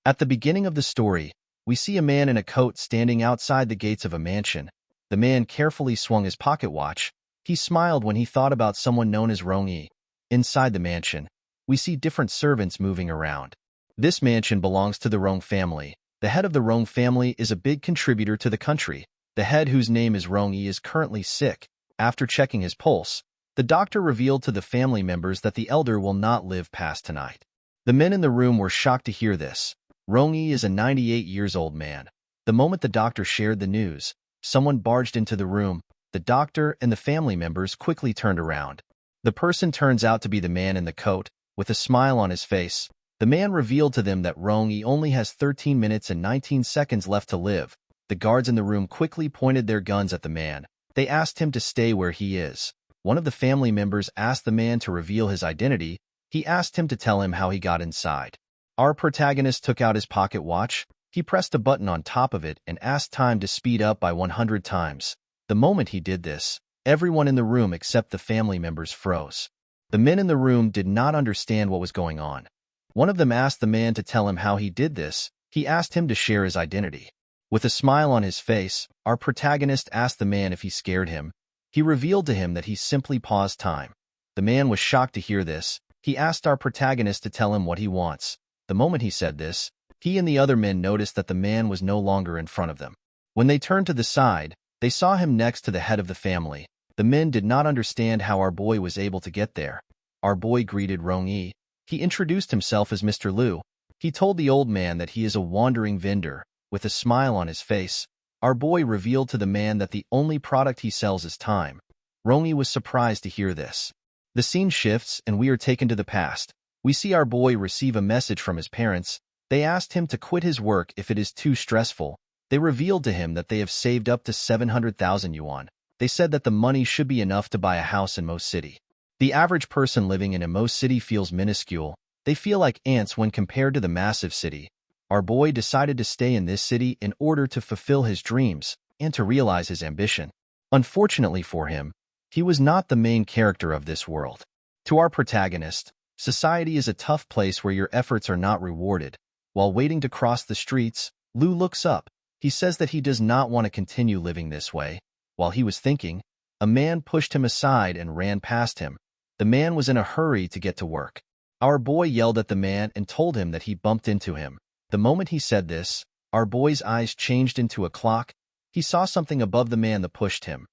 At the beginning of the story, we see a man in a coat standing outside the gates of a mansion. The man carefully swung his pocket watch. He smiled when he thought about someone known as Rong. Inside the mansion, we see different servants moving around. This mansion belongs to the Rong family. The head of the Rong family is a big contributor to the country. The head, whose name is Rong, is currently sick. After checking his pulse, the doctor revealed to the family members that the elder will not live past tonight. The men in the room were shocked to hear this. Rong is a 98-years-old man. The moment the doctor shared the news, someone barged into the room. The doctor and the family members quickly turned around. The person turns out to be the man in the coat. With a smile on his face, the man revealed to them that Rong only has 13 minutes and 19 seconds left to live. The guards in the room quickly pointed their guns at the man. They asked him to stay where he is. One of the family members asked the man to reveal his identity. He asked him to tell him how he got inside. Our protagonist took out his pocket watch. He pressed a button on top of it and asked time to speed up by 100 times. The moment he did this, everyone in the room except the family members froze. The men in the room did not understand what was going on. One of them asked the man to tell him how he did this. He asked him to share his identity. With a smile on his face, our protagonist asked the man if he scared him. He revealed to him that he simply paused time. The man was shocked to hear this. He asked our protagonist to tell him what he wants. The moment he said this, he and the other men noticed that the man was no longer in front of them. When they turned to the side, they saw him next to the head of the family. The men did not understand how our boy was able to get there. Our boy greeted Rong. He introduced himself as Mr. Liu. He told the old man that he is a wandering vendor. With a smile on his face, our boy revealed to the man that the only product he sells is time. Rong was surprised to hear this. The scene shifts and we are taken to the past. We see our boy receive a message from his parents. They asked him to quit his work if it is too stressful. They revealed to him that they have saved up to 700,000 yuan. They said that the money should be enough to buy a house in Mo City. The average person living in a Mo City feels minuscule. They feel like ants when compared to the massive city. Our boy decided to stay in this city in order to fulfill his dreams and to realize his ambition. Unfortunately for him, he was not the main character of this world. To our protagonist, society is a tough place where your efforts are not rewarded. While waiting to cross the streets, Liu looks up. He says that he does not want to continue living this way. While he was thinking, a man pushed him aside and ran past him. The man was in a hurry to get to work. Our boy yelled at the man and told him that he bumped into him. The moment he said this, our boy's eyes changed into a clock. He saw something above the man that pushed him.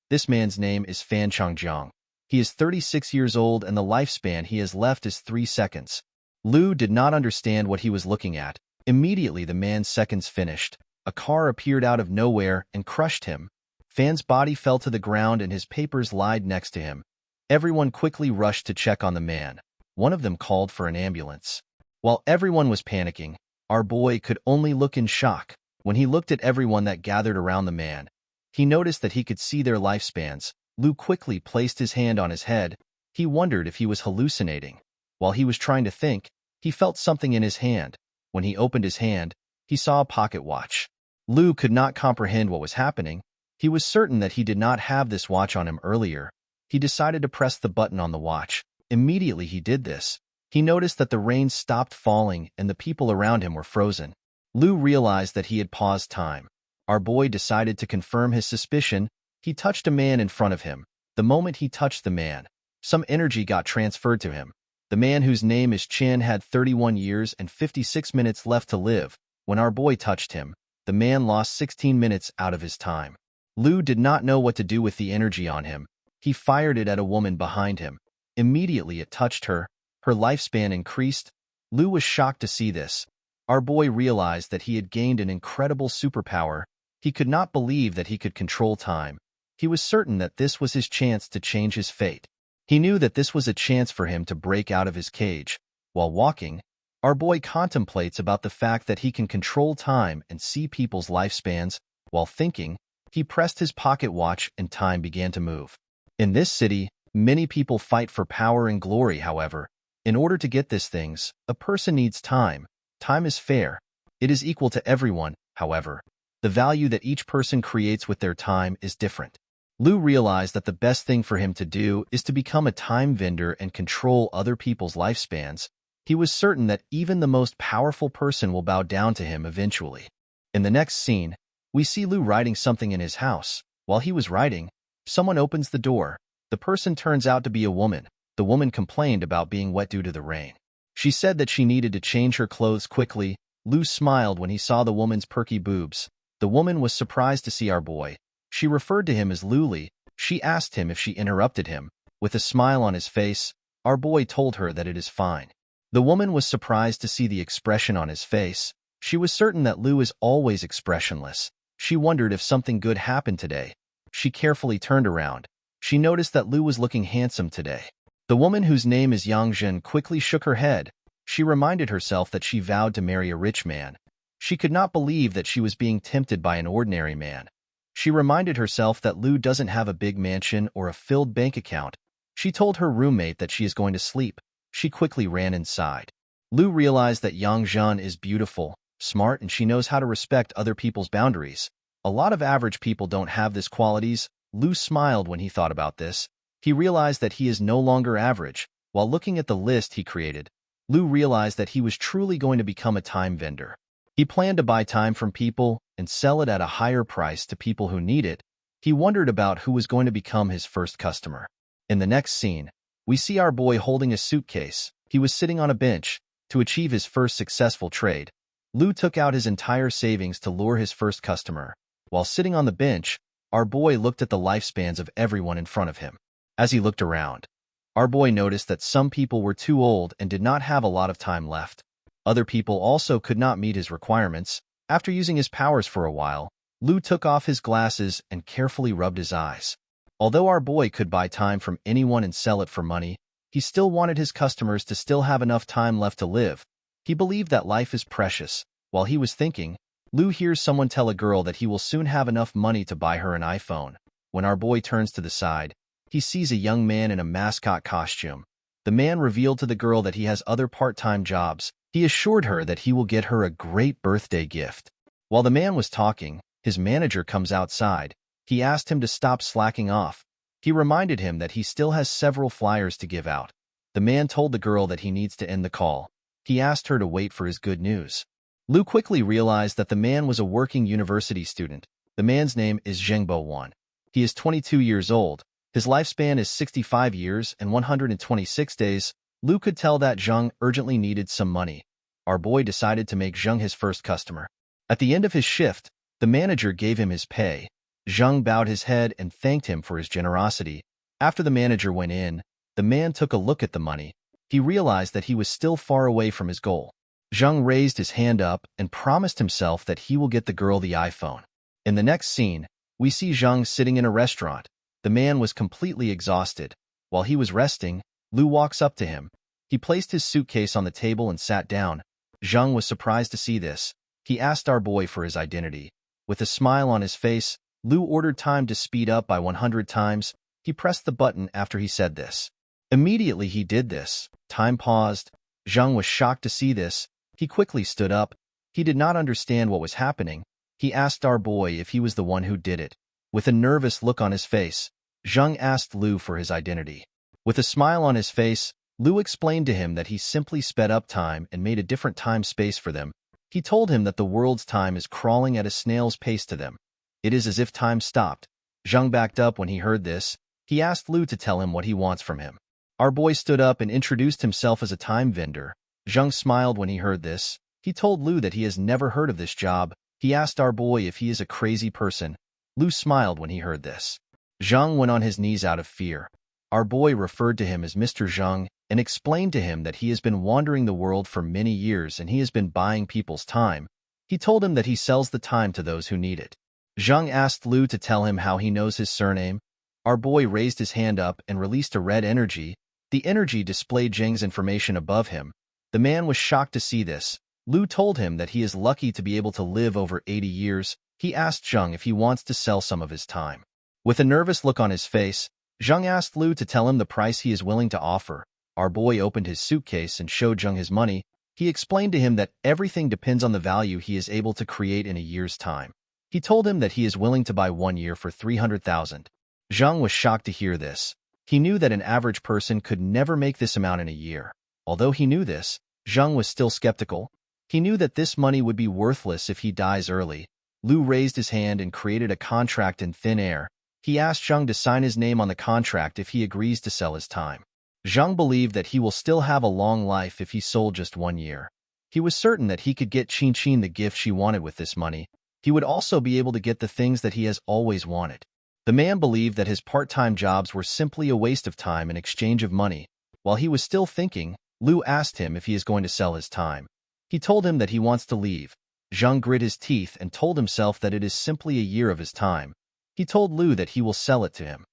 This man's name is Fan Changjiang. He is 36 years old and the lifespan he has left is 3 seconds. Liu did not understand what he was looking at. Immediately the man's seconds finished. A car appeared out of nowhere and crushed him. Fan's body fell to the ground and his papers lied next to him. Everyone quickly rushed to check on the man. One of them called for an ambulance. While everyone was panicking, our boy could only look in shock. When he looked at everyone that gathered around the man, he noticed that he could see their lifespans. Liu quickly placed his hand on his head. He wondered if he was hallucinating. While he was trying to think, he felt something in his hand. When he opened his hand, he saw a pocket watch. Liu could not comprehend what was happening. He was certain that he did not have this watch on him earlier. He decided to press the button on the watch. Immediately he did this. He noticed that the rain stopped falling and the people around him were frozen. Liu realized that he had paused time. Our boy decided to confirm his suspicion. He touched a man in front of him. The moment he touched the man, some energy got transferred to him. The man, whose name is Chen, had 31 years and 56 minutes left to live. When our boy touched him, the man lost 16 minutes out of his time. Liu did not know what to do with the energy on him. He fired it at a woman behind him. Immediately it touched her. Her lifespan increased. Liu was shocked to see this. Our boy realized that he had gained an incredible superpower. He could not believe that he could control time. He was certain that this was his chance to change his fate. He knew that this was a chance for him to break out of his cage. While walking, our boy contemplates about the fact that he can control time and see people's lifespans. While thinking, he pressed his pocket watch and time began to move. In this city, many people fight for power and glory. However, in order to get these things, a person needs time. Time is fair. It is equal to everyone. However, the value that each person creates with their time is different. Liu realized that the best thing for him to do is to become a time vendor and control other people's lifespans. He was certain that even the most powerful person will bow down to him eventually. In the next scene, we see Lu writing something in his house. While he was writing, someone opens the door. The person turns out to be a woman. The woman complained about being wet due to the rain. She said that she needed to change her clothes quickly. Lu smiled when he saw the woman's perky boobs. The woman was surprised to see our boy. She referred to him as Luli. She asked him if she interrupted him. With a smile on his face, our boy told her that it is fine. The woman was surprised to see the expression on his face. She was certain that Lu is always expressionless. She wondered if something good happened today. She carefully turned around. She noticed that Lu was looking handsome today. The woman, whose name is Yang Jin, quickly shook her head. She reminded herself that she vowed to marry a rich man. She could not believe that she was being tempted by an ordinary man. She reminded herself that Lu doesn't have a big mansion or a filled bank account. She told her roommate that she is going to sleep. She quickly ran inside. Lu realized that Yang Jin is beautiful, smart, and she knows how to respect other people's boundaries. A lot of average people don't have these qualities. Lu smiled when he thought about this. He realized that he is no longer average. While looking at the list he created, Lu realized that he was truly going to become a time vendor. He planned to buy time from people and sell it at a higher price to people who need it. He wondered about who was going to become his first customer. In the next scene, we see our boy holding a suitcase. He was sitting on a bench. To achieve his first successful trade, Lu took out his entire savings to lure his first customer. While sitting on the bench, our boy looked at the lifespans of everyone in front of him. As he looked around, our boy noticed that some people were too old and did not have a lot of time left. Other people also could not meet his requirements. After using his powers for a while, Lu took off his glasses and carefully rubbed his eyes. Although our boy could buy time from anyone and sell it for money, he still wanted his customers to still have enough time left to live. He believed that life is precious. While he was thinking, Lu hears someone tell a girl that he will soon have enough money to buy her an iPhone. When our boy turns to the side, he sees a young man in a mascot costume. The man revealed to the girl that he has other part-time jobs. He assured her that he will get her a great birthday gift. While the man was talking, his manager comes outside. He asked him to stop slacking off. He reminded him that he still has several flyers to give out. The man told the girl that he needs to end the call. He asked her to wait for his good news. Lu quickly realized that the man was a working university student. The man's name is Zhengbo Wan. He is 22 years old. His lifespan is 65 years and 126 days. Lu could tell that Zheng urgently needed some money. Our boy decided to make Zheng his first customer. At the end of his shift, the manager gave him his pay. Zheng bowed his head and thanked him for his generosity. After the manager went in, the man took a look at the money. He realized that he was still far away from his goal. Zheng raised his hand up and promised himself that he will get the girl the iPhone. In the next scene, we see Zheng sitting in a restaurant. The man was completely exhausted. While he was resting, Lu walks up to him. He placed his suitcase on the table and sat down. Zheng was surprised to see this. He asked our boy for his identity. With a smile on his face, Lu ordered time to speed up by 100 times. He pressed the button after he said this. Immediately he did this. Time paused. Zheng was shocked to see this. He quickly stood up. He did not understand what was happening. He asked our boy if he was the one who did it. With a nervous look on his face, Zheng asked Lu for his identity. With a smile on his face, Lu explained to him that he simply sped up time and made a different time-space for them. He told him that the world's time is crawling at a snail's pace to them. It is as if time stopped. Zheng backed up when he heard this. He asked Lu to tell him what he wants from him. Our boy stood up and introduced himself as a time vendor. Zheng smiled when he heard this. He told Lu that he has never heard of this job. He asked our boy if he is a crazy person. Lu smiled when he heard this. Zheng went on his knees out of fear. Our boy referred to him as Mr. Zheng and explained to him that he has been wandering the world for many years and he has been buying people's time. He told him that he sells the time to those who need it. Zheng asked Lu to tell him how he knows his surname. Our boy raised his hand up and released a red energy. The energy displayed Zheng's information above him. The man was shocked to see this. Lu told him that he is lucky to be able to live over 80 years. He asked Zheng if he wants to sell some of his time. With a nervous look on his face, Zheng asked Lu to tell him the price he is willing to offer. Our boy opened his suitcase and showed Zheng his money. He explained to him that everything depends on the value he is able to create in a year's time. He told him that he is willing to buy 1 year for 300,000. Zheng was shocked to hear this. He knew that an average person could never make this amount in a year. Although he knew this, Zhang was still skeptical. He knew that this money would be worthless if he dies early. Lu raised his hand and created a contract in thin air. He asked Zhang to sign his name on the contract if he agrees to sell his time. Zhang believed that he will still have a long life if he sold just 1 year. He was certain that he could get Qin the gift she wanted with this money. He would also be able to get the things that he has always wanted. The man believed that his part-time jobs were simply a waste of time in exchange of money. While he was still thinking, Lu asked him if he is going to sell his time. He told him that he wants to leave. Zhang grit his teeth and told himself that it is simply a year of his time. He told Lu that he will sell it to him.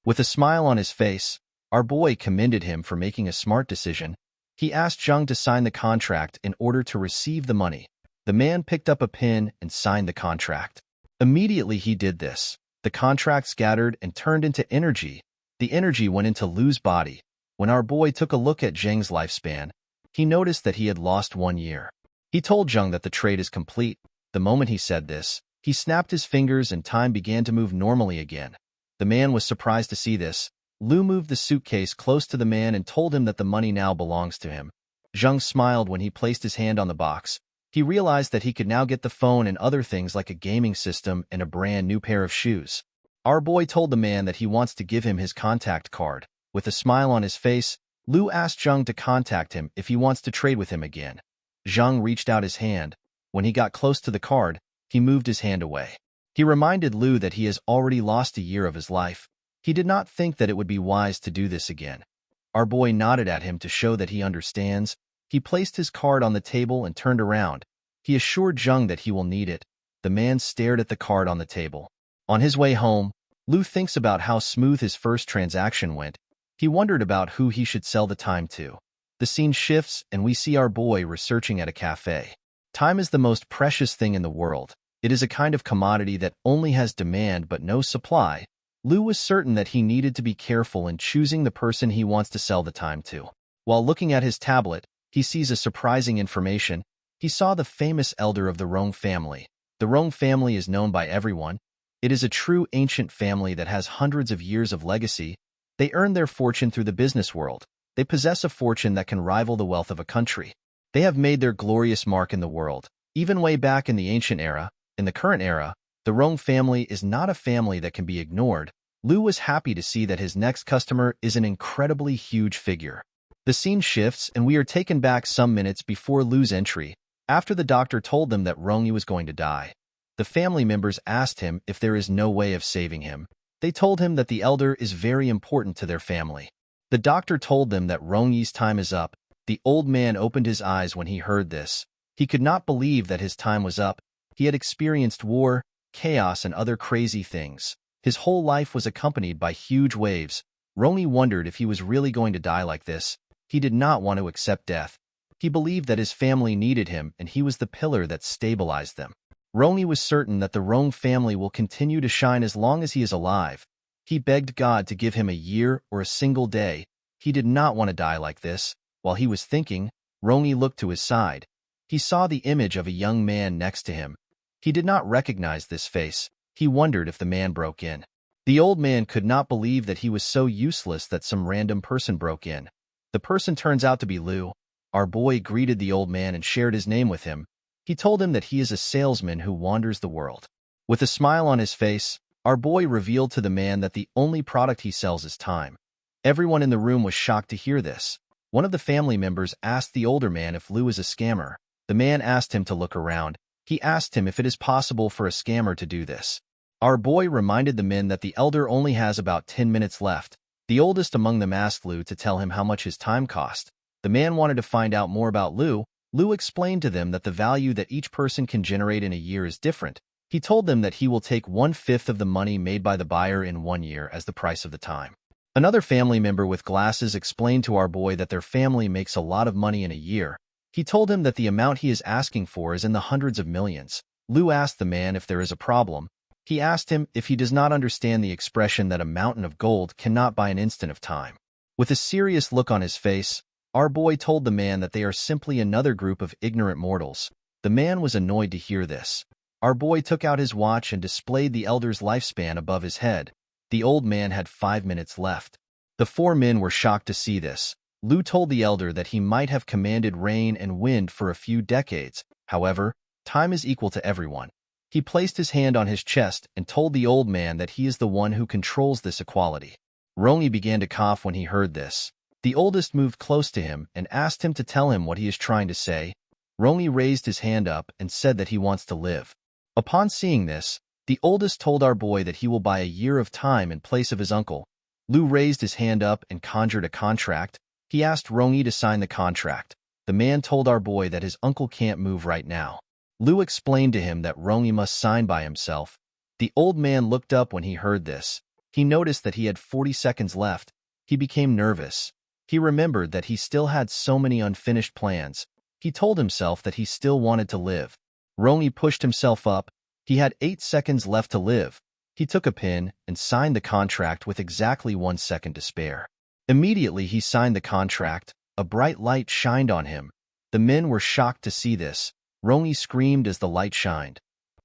With a smile on his face, our boy commended him for making a smart decision. He asked Zhang to sign the contract in order to receive the money. The man picked up a pen and signed the contract. Immediately he did this. The contract scattered and turned into energy. The energy went into Lu's body. When our boy took a look at Zhang's lifespan, he noticed that he had lost 1 year. He told Zhang that the trade is complete. The moment he said this, he snapped his fingers and time began to move normally again. The man was surprised to see this. Lu moved the suitcase close to the man and told him that the money now belongs to him. Zhang smiled when he placed his hand on the box. He realized that he could now get the phone and other things like a gaming system and a brand new pair of shoes. Our boy told the man that he wants to give him his contact card. With a smile on his face, Lu asked Zhang to contact him if he wants to trade with him again. Zhang reached out his hand. When he got close to the card, he moved his hand away. He reminded Lu that he has already lost a year of his life. He did not think that it would be wise to do this again. Our boy nodded at him to show that he understands. He placed his card on the table and turned around. He assured Zhang that he will need it. The man stared at the card on the table. On his way home, Lu thinks about how smooth his first transaction went. He wondered about who he should sell the time to. The scene shifts and we see our boy researching at a cafe. Time is the most precious thing in the world. It is a kind of commodity that only has demand but no supply. Lu was certain that he needed to be careful in choosing the person he wants to sell the time to. While looking at his tablet, he sees a surprising information. He saw the famous elder of the Rong family. The Rong family is known by everyone. It is a true ancient family that has hundreds of years of legacy. They earned their fortune through the business world. They possess a fortune that can rival the wealth of a country. They have made their glorious mark in the world. Even way back in the ancient era, in the current era, the Rong family is not a family that can be ignored. Lu was happy to see that his next customer is an incredibly huge figure. The scene shifts and we are taken back some minutes before Lu's entry, after the doctor told them that Rong was going to die. The family members asked him if there is no way of saving him. They told him that the elder is very important to their family. The doctor told them that Rong's time is up. The old man opened his eyes when he heard this. He could not believe that his time was up. He had experienced war, chaos, and other crazy things. His whole life was accompanied by huge waves. Rong wondered if he was really going to die like this. He did not want to accept death. He believed that his family needed him and he was the pillar that stabilized them. Rong was certain that the Rong family will continue to shine as long as he is alive. He begged God to give him a year or a single day. He did not want to die like this. While he was thinking, Rong looked to his side. He saw the image of a young man next to him. He did not recognize this face. He wondered if the man broke in. The old man could not believe that he was so useless that some random person broke in. The person turns out to be Lu. Our boy greeted the old man and shared his name with him. He told him that he is a salesman who wanders the world. With a smile on his face, our boy revealed to the man that the only product he sells is time. Everyone in the room was shocked to hear this. One of the family members asked the older man if Lu is a scammer. The man asked him to look around. He asked him if it is possible for a scammer to do this. Our boy reminded the men that the elder only has about 10 minutes left. The oldest among them asked Lu to tell him how much his time cost. The man wanted to find out more about Lu. Lu explained to them that the value that each person can generate in a year is different. He told them that he will take 1/5 of the money made by the buyer in 1 year as the price of the time. Another family member with glasses explained to our boy that their family makes a lot of money in a year. He told him that the amount he is asking for is in the hundreds of millions. Lu asked the man if there is a problem. He asked him if he does not understand the expression that a mountain of gold cannot buy an instant of time. With a serious look on his face, our boy told the man that they are simply another group of ignorant mortals. The man was annoyed to hear this. Our boy took out his watch and displayed the elder's lifespan above his head. The old man had 5 minutes left. The 4 men were shocked to see this. Lu told the elder that he might have commanded rain and wind for a few decades. However, time is equal to everyone. He placed his hand on his chest and told the old man that he is the one who controls this equality. Rong began to cough when he heard this. The oldest moved close to him and asked him to tell him what he is trying to say. Rong raised his hand up and said that he wants to live. Upon seeing this, the oldest told our boy that he will buy a year of time in place of his uncle. Lu raised his hand up and conjured a contract. He asked Rong to sign the contract. The man told our boy that his uncle can't move right now. Lu explained to him that Rong must sign by himself. The old man looked up when he heard this. He noticed that he had 40 seconds left. He became nervous. He remembered that he still had so many unfinished plans. He told himself that he still wanted to live. Rong pushed himself up. He had 8 seconds left to live. He took a pen and signed the contract with exactly 1 second to spare. Immediately he signed the contract. A bright light shined on him. The men were shocked to see this. Rong screamed as the light shined.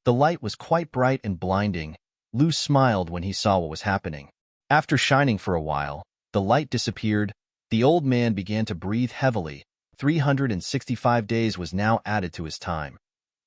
The light was quite bright and blinding. Lu smiled when he saw what was happening. After shining for a while, the light disappeared. The old man began to breathe heavily. 365 days was now added to his time.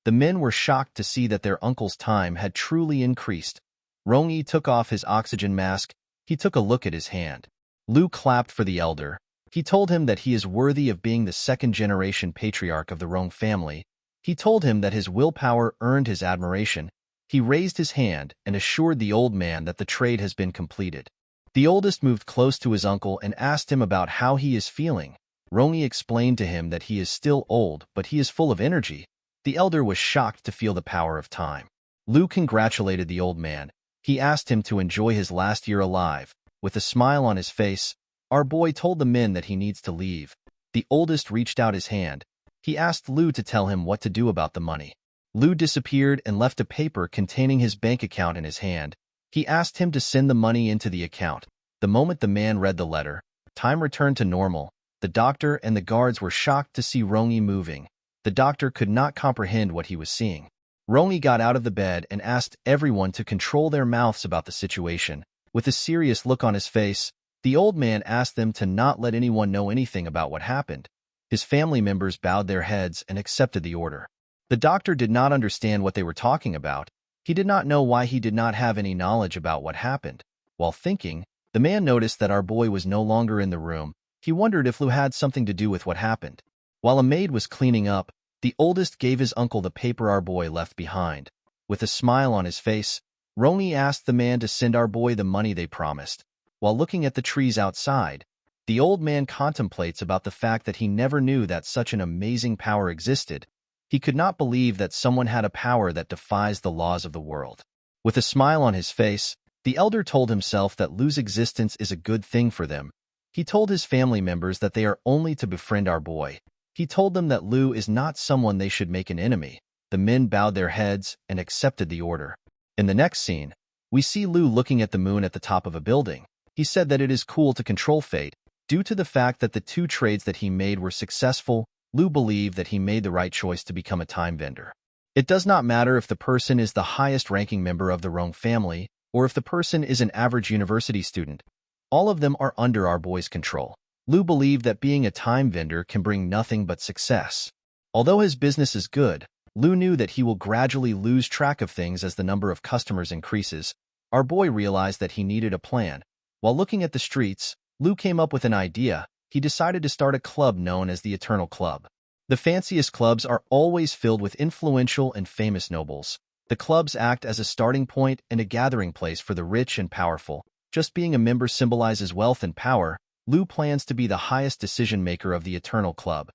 The men were shocked to see that their uncle's time had truly increased. Rong took off his oxygen mask. He took a look at his hand. Lu clapped for the elder. He told him that he is worthy of being the second-generation patriarch of the Rong family. He told him that his willpower earned his admiration. He raised his hand and assured the old man that the trade has been completed. The oldest moved close to his uncle and asked him about how he is feeling. Rong explained to him that he is still old, but he is full of energy. The elder was shocked to feel the power of time. Lu congratulated the old man. He asked him to enjoy his last year alive. With a smile on his face, our boy told the men that he needs to leave. The oldest reached out his hand. He asked Lu to tell him what to do about the money. Lu disappeared and left a paper containing his bank account in his hand. He asked him to send the money into the account. The moment the man read the letter, time returned to normal. The doctor and the guards were shocked to see Rong moving. The doctor could not comprehend what he was seeing. Rong got out of the bed and asked everyone to control their mouths about the situation. With a serious look on his face, the old man asked them to not let anyone know anything about what happened. His family members bowed their heads and accepted the order. The doctor did not understand what they were talking about. He did not know why he did not have any knowledge about what happened. While thinking, the man noticed that our boy was no longer in the room. He wondered if Lu had something to do with what happened. While a maid was cleaning up, the oldest gave his uncle the paper our boy left behind. With a smile on his face, Rong asked the man to send our boy the money they promised. While looking at the trees outside, the old man contemplates about the fact that he never knew that such an amazing power existed. He could not believe that someone had a power that defies the laws of the world. With a smile on his face, the elder told himself that Lu's existence is a good thing for them. He told his family members that they are only to befriend our boy. He told them that Lu is not someone they should make an enemy. The men bowed their heads and accepted the order. In the next scene, we see Lu looking at the moon at the top of a building. He said that it is cool to control fate. Due to the fact that the 2 trades that he made were successful, Lu believed that he made the right choice to become a time vendor. It does not matter if the person is the highest-ranking member of the Rong family, or if the person is an average university student. All of them are under our boy's control. Lu believed that being a time vendor can bring nothing but success. Although his business is good, Lu knew that he will gradually lose track of things as the number of customers increases. Our boy realized that he needed a plan. While looking at the streets, Lu came up with an idea. He decided to start a club known as the Eternal Club. The fanciest clubs are always filled with influential and famous nobles. The clubs act as a starting point and a gathering place for the rich and powerful. Just being a member symbolizes wealth and power. Lu plans to be the highest decision-maker of the Eternal Club.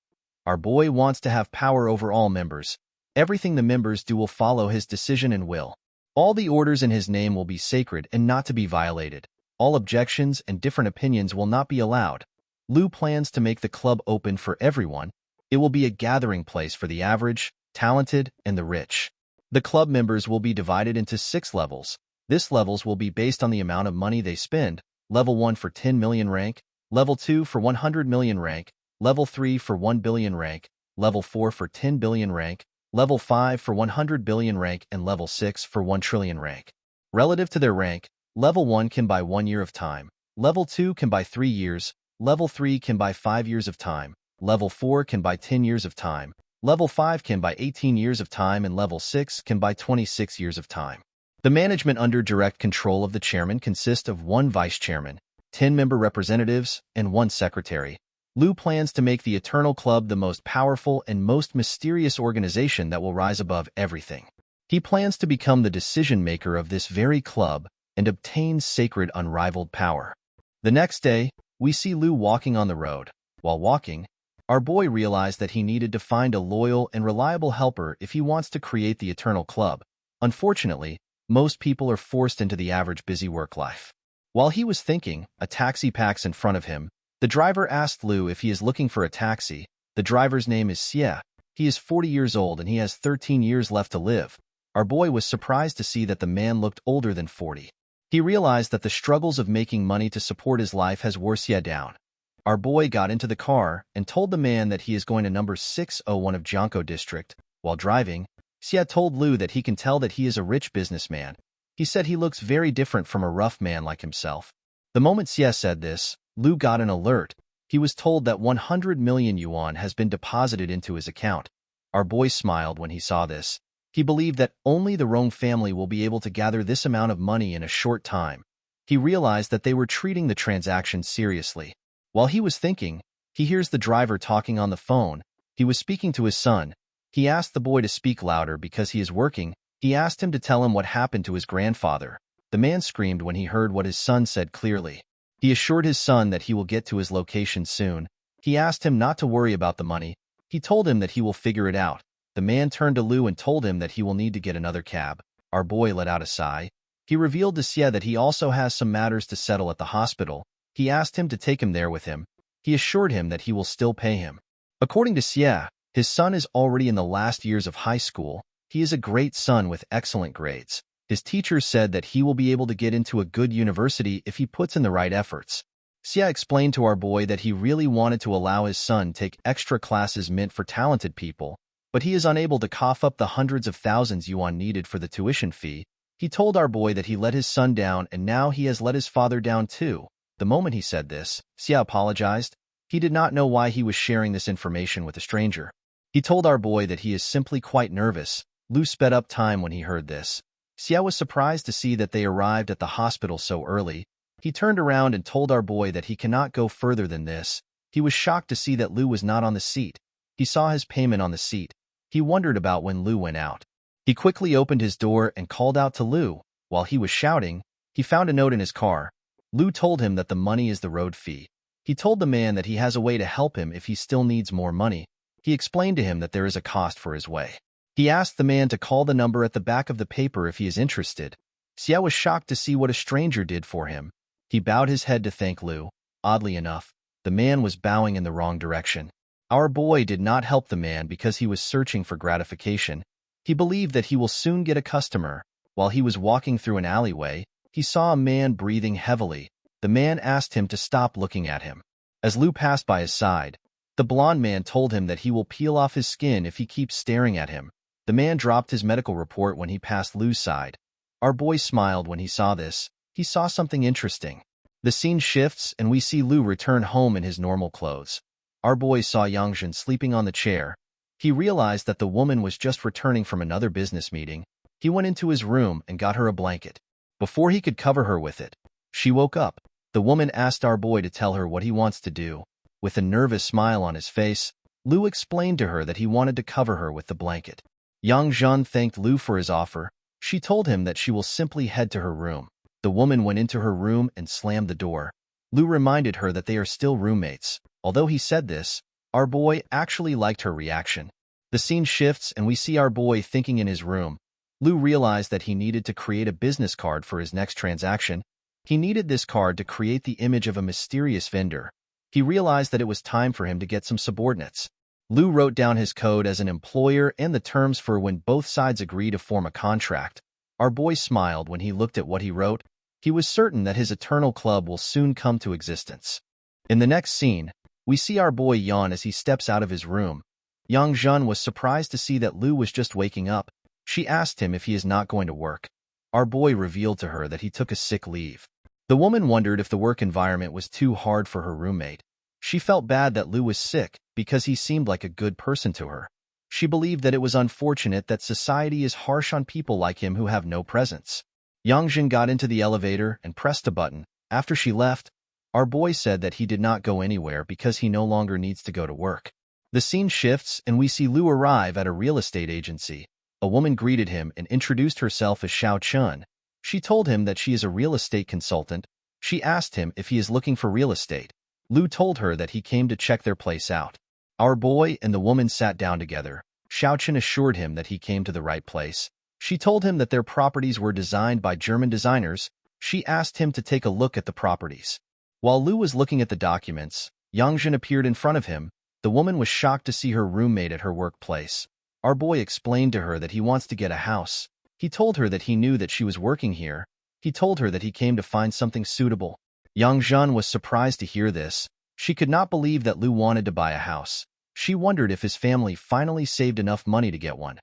Our boy wants to have power over all members. Everything the members do will follow his decision and will. All the orders in his name will be sacred and not to be violated. All objections and different opinions will not be allowed. Lu plans to make the club open for everyone. It will be a gathering place for the average, talented, and the rich. The club members will be divided into 6 levels. These levels will be based on the amount of money they spend. Level 1 for 10 million rank, Level 2 for 100 million rank, Level 3 for 1 billion rank, Level 4 for 10 billion rank, Level 5 for 100 billion rank, and Level 6 for 1 trillion rank. Relative to their rank, Level 1 can buy 1 year of time, Level 2 can buy 3 years, Level 3 can buy 5 years of time. Level 4 can buy 10 years of time. Level 5 can buy 18 years of time, and Level 6 can buy 26 years of time. The management under direct control of the chairman consists of 1 vice chairman, 10 member representatives, and 1 secretary. Lu plans to make the Eternal Club the most powerful and most mysterious organization that will rise above everything. He plans to become the decision-maker of this very club and obtain sacred unrivaled power. The next day, we see Lu walking on the road. While walking, our boy realized that he needed to find a loyal and reliable helper if he wants to create the Eternal Club. Unfortunately, most people are forced into the average busy work life. While he was thinking, a taxi packs in front of him. The driver asked Lu if he is looking for a taxi. The driver's name is Xie. He is 40 years old and he has 13 years left to live. Our boy was surprised to see that the man looked older than 40. He realized that the struggles of making money to support his life has wore Xie down. Our boy got into the car and told the man that he is going to number 601 of Jiangkou District. While driving, Xie told Lu that he can tell that he is a rich businessman. He said he looks very different from a rough man like himself. The moment Xie said this, Lu got an alert. He was told that 100 million yuan has been deposited into his account. Our boy smiled when he saw this. He believed that only the Rong family will be able to gather this amount of money in a short time. He realized that they were treating the transaction seriously. While he was thinking, he hears the driver talking on the phone. He was speaking to his son. He asked the boy to speak louder because he is working. He asked him to tell him what happened to his grandfather. The man screamed when he heard what his son said clearly. He assured his son that he will get to his location soon. He asked him not to worry about the money. He told him that he will figure it out. The man turned to Lu and told him that he will need to get another cab. Our boy let out a sigh. He revealed to Xie that he also has some matters to settle at the hospital. He asked him to take him there with him. He assured him that he will still pay him. According to Xie, his son is already in the last years of high school. He is a great son with excellent grades. His teachers said that he will be able to get into a good university if he puts in the right efforts. Xie explained to our boy that he really wanted to allow his son take extra classes meant for talented people, but he is unable to cough up the hundreds of thousands yuan needed for the tuition fee. He told our boy that he let his son down and now he has let his father down too. The moment he said this, Xie apologized. He did not know why he was sharing this information with a stranger. He told our boy that he is simply quite nervous. Lu sped up time when he heard this. Xie was surprised to see that they arrived at the hospital so early. He turned around and told our boy that he cannot go further than this. He was shocked to see that Lu was not on the seat. He saw his payment on the seat. He wondered about when Lu went out. He quickly opened his door and called out to Lu. While he was shouting, he found a note in his car. Lu told him that the money is the road fee. He told the man that he has a way to help him if he still needs more money. He explained to him that there is a cost for his way. He asked the man to call the number at the back of the paper if he is interested. Xie was shocked to see what a stranger did for him. He bowed his head to thank Lu. Oddly enough, the man was bowing in the wrong direction. Our boy did not help the man because he was searching for gratification. He believed that he will soon get a customer. While he was walking through an alleyway, he saw a man breathing heavily. The man asked him to stop looking at him. As Lu passed by his side, the blond man told him that he will peel off his skin if he keeps staring at him. The man dropped his medical report when he passed Lu's side. Our boy smiled when he saw this. He saw something interesting. The scene shifts and we see Lu return home in his normal clothes. Our boy saw Yangjun sleeping on the chair. He realized that the woman was just returning from another business meeting. He went into his room and got her a blanket. Before he could cover her with it, she woke up. The woman asked our boy to tell her what he wants to do. With a nervous smile on his face, Lu explained to her that he wanted to cover her with the blanket. Yang Zhan thanked Lu for his offer. She told him that she will simply head to her room. The woman went into her room and slammed the door. Lu reminded her that they are still roommates. Although he said this, our boy actually liked her reaction. The scene shifts and we see our boy thinking in his room. Lu realized that he needed to create a business card for his next transaction. He needed this card to create the image of a mysterious vendor. He realized that it was time for him to get some subordinates. Lu wrote down his code as an employer and the terms for when both sides agree to form a contract. Our boy smiled when he looked at what he wrote. He was certain that his eternal club will soon come to existence. In the next scene, we see our boy yawn as he steps out of his room. Yang Zhen was surprised to see that Lu was just waking up. She asked him if he is not going to work. Our boy revealed to her that he took a sick leave. The woman wondered if the work environment was too hard for her roommate. She felt bad that Lu was sick because he seemed like a good person to her. She believed that it was unfortunate that society is harsh on people like him who have no presence. Yangjin got into the elevator and pressed a button. After she left, our boy said that he did not go anywhere because he no longer needs to go to work. The scene shifts and we see Lu arrive at a real estate agency. A woman greeted him and introduced herself as Xiao Chun. She told him that she is a real estate consultant. She asked him if he is looking for real estate. Lu told her that he came to check their place out. Our boy and the woman sat down together. Xiao Chun assured him that he came to the right place. She told him that their properties were designed by German designers. She asked him to take a look at the properties. While Lu was looking at the documents, Yangjin appeared in front of him. The woman was shocked to see her roommate at her workplace. Our boy explained to her that he wants to get a house. He told her that he knew that she was working here. He told her that he came to find something suitable. Yangjin was surprised to hear this. She could not believe that Lu wanted to buy a house. She wondered if his family finally saved enough money to get one.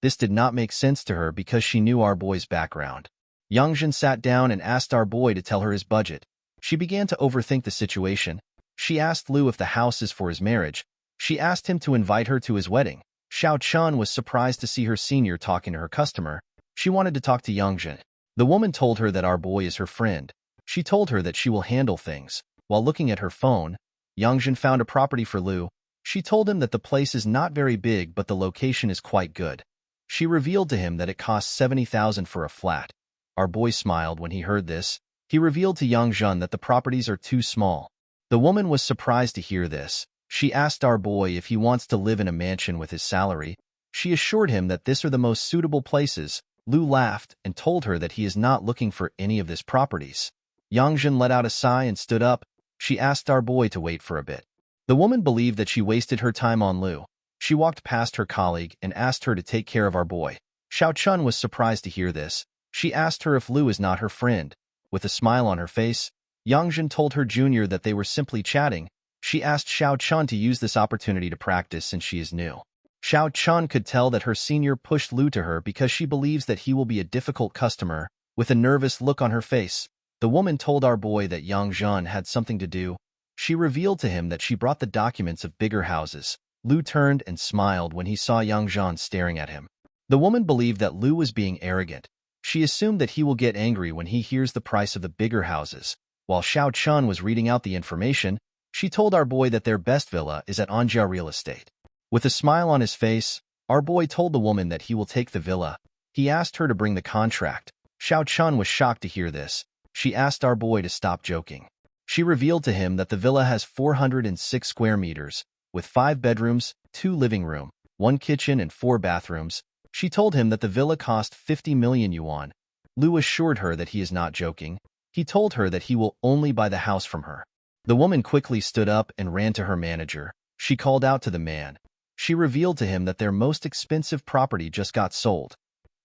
This did not make sense to her because she knew our boy's background. Yangjin sat down and asked our boy to tell her his budget. She began to overthink the situation. She asked Lu if the house is for his marriage. She asked him to invite her to his wedding. Xiao Chun was surprised to see her senior talking to her customer. She wanted to talk to Yangjin. The woman told her that our boy is her friend. She told her that she will handle things. While looking at her phone, Yangjin found a property for Lu. She told him that the place is not very big but the location is quite good. She revealed to him that it costs 70,000 for a flat. Our boy smiled when he heard this. He revealed to Yangjin that the properties are too small. The woman was surprised to hear this. She asked our boy if he wants to live in a mansion with his salary. She assured him that these are the most suitable places. Lu laughed and told her that he is not looking for any of these properties. Yangjin let out a sigh and stood up. She asked our boy to wait for a bit. The woman believed that she wasted her time on Lu. She walked past her colleague and asked her to take care of our boy. Xiao Chun was surprised to hear this. She asked her if Lu is not her friend. With a smile on her face, Yangjin told her junior that they were simply chatting. She asked Xiao Chun to use this opportunity to practice since she is new. Xiao Chun could tell that her senior pushed Lu to her because she believes that he will be a difficult customer. With a nervous look on her face, the woman told our boy that Yangjin had something to do. She revealed to him that she brought the documents of bigger houses. Lu turned and smiled when he saw Yangjin staring at him. The woman believed that Lu was being arrogant. She assumed that he will get angry when he hears the price of the bigger houses. While Xiao Chun was reading out the information, she told our boy that their best villa is at Anja Real Estate. With a smile on his face, our boy told the woman that he will take the villa. He asked her to bring the contract. Xiao Chun was shocked to hear this. She asked our boy to stop joking. She revealed to him that the villa has 406 square meters, with 5 bedrooms, 2 living rooms, 1 kitchen and 4 bathrooms. She told him that the villa cost 50 million yuan. Lu assured her that he is not joking. He told her that he will only buy the house from her. The woman quickly stood up and ran to her manager. She called out to the man. She revealed to him that their most expensive property just got sold.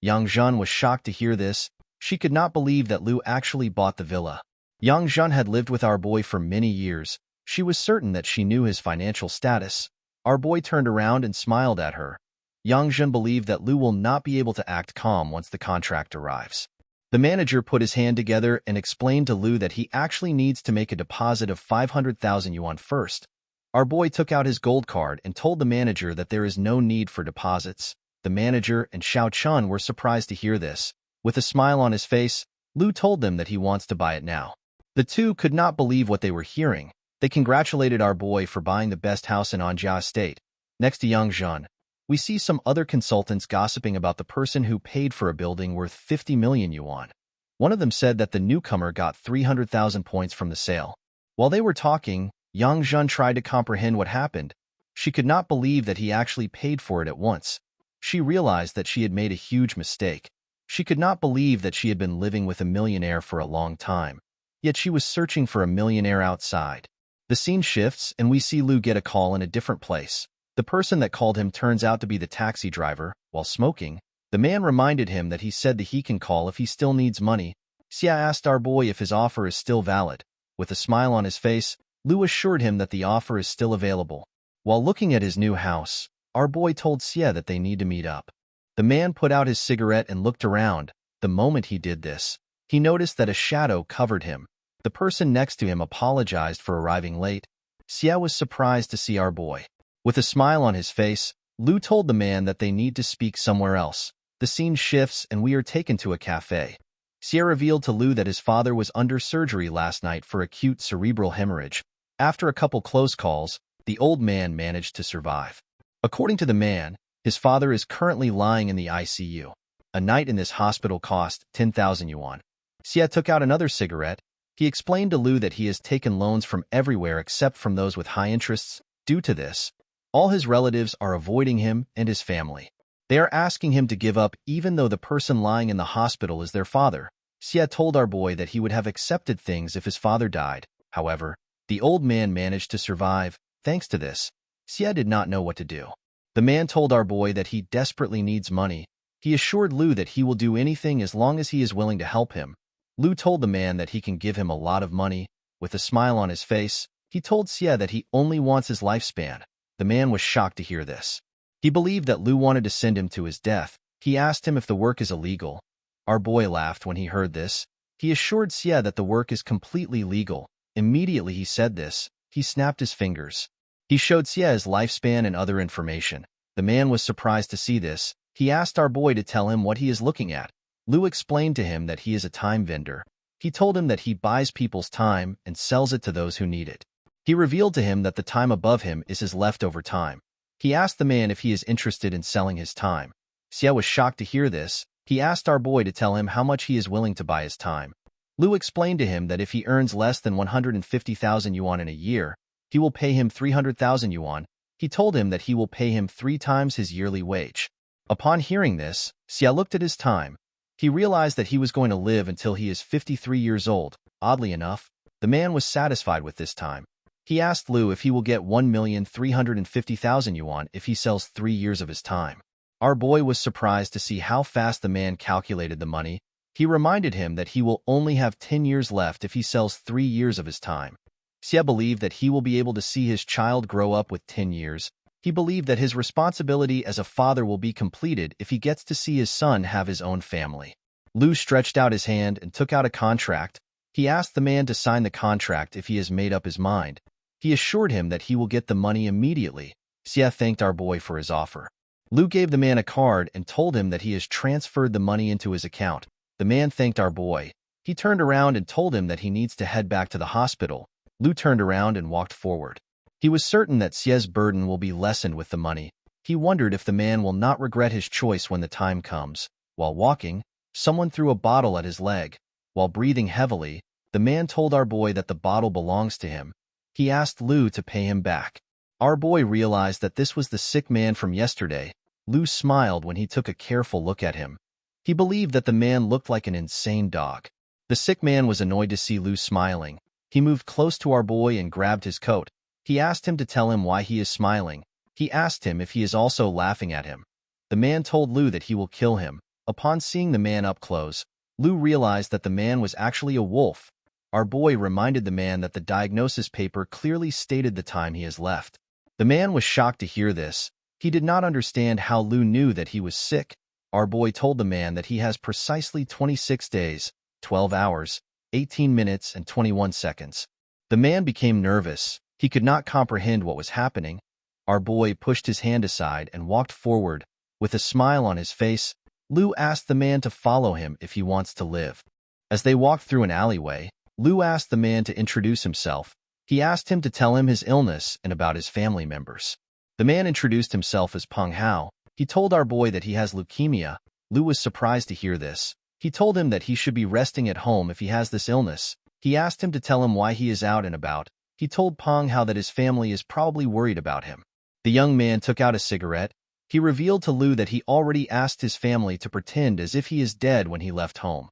Yangjin was shocked to hear this. She could not believe that Lu actually bought the villa. Yangjin had lived with our boy for many years. She was certain that she knew his financial status. Our boy turned around and smiled at her. Yangjin believed that Lu will not be able to act calm once the contract arrives. The manager put his hand together and explained to Lu that he actually needs to make a deposit of 500,000 yuan first. Our boy took out his gold card and told the manager that there is no need for deposits. The manager and Xiao Chun were surprised to hear this. With a smile on his face, Lu told them that he wants to buy it now. The two could not believe what they were hearing. They congratulated our boy for buying the best house in Anja Estate. Next to Yangjin, we see some other consultants gossiping about the person who paid for a building worth 50 million yuan. One of them said that the newcomer got 300,000 points from the sale. While they were talking, Yangjin tried to comprehend what happened. She could not believe that he actually paid for it at once. She realized that she had made a huge mistake. She could not believe that she had been living with a millionaire for a long time. Yet she was searching for a millionaire outside. The scene shifts and we see Lu get a call in a different place. The person that called him turns out to be the taxi driver. While smoking, the man reminded him that he said that he can call if he still needs money. Xia asked our boy if his offer is still valid. With a smile on his face, Lu assured him that the offer is still available. While looking at his new house, our boy told Xia that they need to meet up. The man put out his cigarette and looked around. The moment he did this, he noticed that a shadow covered him. The person next to him apologized for arriving late. Xie was surprised to see our boy. With a smile on his face, Lu told the man that they need to speak somewhere else. The scene shifts and we are taken to a cafe. Xie revealed to Lu that his father was under surgery last night for acute cerebral hemorrhage. After a couple close calls, the old man managed to survive. According to the man, his father is currently lying in the ICU. A night in this hospital cost 10,000 yuan. Xie took out another cigarette. He explained to Lu that he has taken loans from everywhere except from those with high interests. Due to this, all his relatives are avoiding him and his family. They are asking him to give up even though the person lying in the hospital is their father. Xie told our boy that he would have accepted things if his father died. However, the old man managed to survive. Thanks to this, Xie did not know what to do. The man told our boy that he desperately needs money. He assured Lu that he will do anything as long as he is willing to help him. Lu told the man that he can give him a lot of money. With a smile on his face, he told Xie that he only wants his lifespan. The man was shocked to hear this. He believed that Lu wanted to send him to his death. He asked him if the work is illegal. Our boy laughed when he heard this. He assured Xie that the work is completely legal. Immediately he said this, he snapped his fingers. He showed Xie his lifespan and other information. The man was surprised to see this. He asked our boy to tell him what he is looking at. Lu explained to him that he is a time vendor. He told him that he buys people's time and sells it to those who need it. He revealed to him that the time above him is his leftover time. He asked the man if he is interested in selling his time. Xie was shocked to hear this. He asked our boy to tell him how much he is willing to buy his time. Lu explained to him that if he earns less than 150,000 yuan in a year, he will pay him 300,000 yuan. He told him that he will pay him 3 times his yearly wage. Upon hearing this, Xie looked at his time. He realized that he was going to live until he is 53 years old. Oddly enough, the man was satisfied with this time. He asked Lu if he will get 1,350,000 yuan if he sells 3 years of his time. Our boy was surprised to see how fast the man calculated the money. He reminded him that he will only have 10 years left if he sells 3 years of his time. Xie believed that he will be able to see his child grow up with 10 years. He believed that his responsibility as a father will be completed if he gets to see his son have his own family. Lu stretched out his hand and took out a contract. He asked the man to sign the contract if he has made up his mind. He assured him that he will get the money immediately. Xie thanked our boy for his offer. Lu gave the man a card and told him that he has transferred the money into his account. The man thanked our boy. He turned around and told him that he needs to head back to the hospital. Lu turned around and walked forward. He was certain that Xie's burden will be lessened with the money. He wondered if the man will not regret his choice when the time comes. While walking, someone threw a bottle at his leg. While breathing heavily, the man told our boy that the bottle belongs to him. He asked Lu to pay him back. Our boy realized that this was the sick man from yesterday. Lu smiled when he took a careful look at him. He believed that the man looked like an insane dog. The sick man was annoyed to see Lu smiling. He moved close to our boy and grabbed his coat. He asked him to tell him why he is smiling. He asked him if he is also laughing at him. The man told Lu that he will kill him. Upon seeing the man up close, Lu realized that the man was actually a wolf. Our boy reminded the man that the diagnosis paper clearly stated the time he has left. The man was shocked to hear this. He did not understand how Lu knew that he was sick. Our boy told the man that he has precisely 26 days, 12 hours, 18 minutes, and 21 seconds. The man became nervous. He could not comprehend what was happening. Our boy pushed his hand aside and walked forward. With a smile on his face, Lu asked the man to follow him if he wants to live. As they walked through an alleyway, Lu asked the man to introduce himself. He asked him to tell him his illness and about his family members. The man introduced himself as Peng Hao. He told our boy that he has leukemia. Lu was surprised to hear this. He told him that he should be resting at home if he has this illness. He asked him to tell him why he is out and about. He told Peng Hao that his family is probably worried about him. The young man took out a cigarette. He revealed to Lu that he already asked his family to pretend as if he is dead when he left home.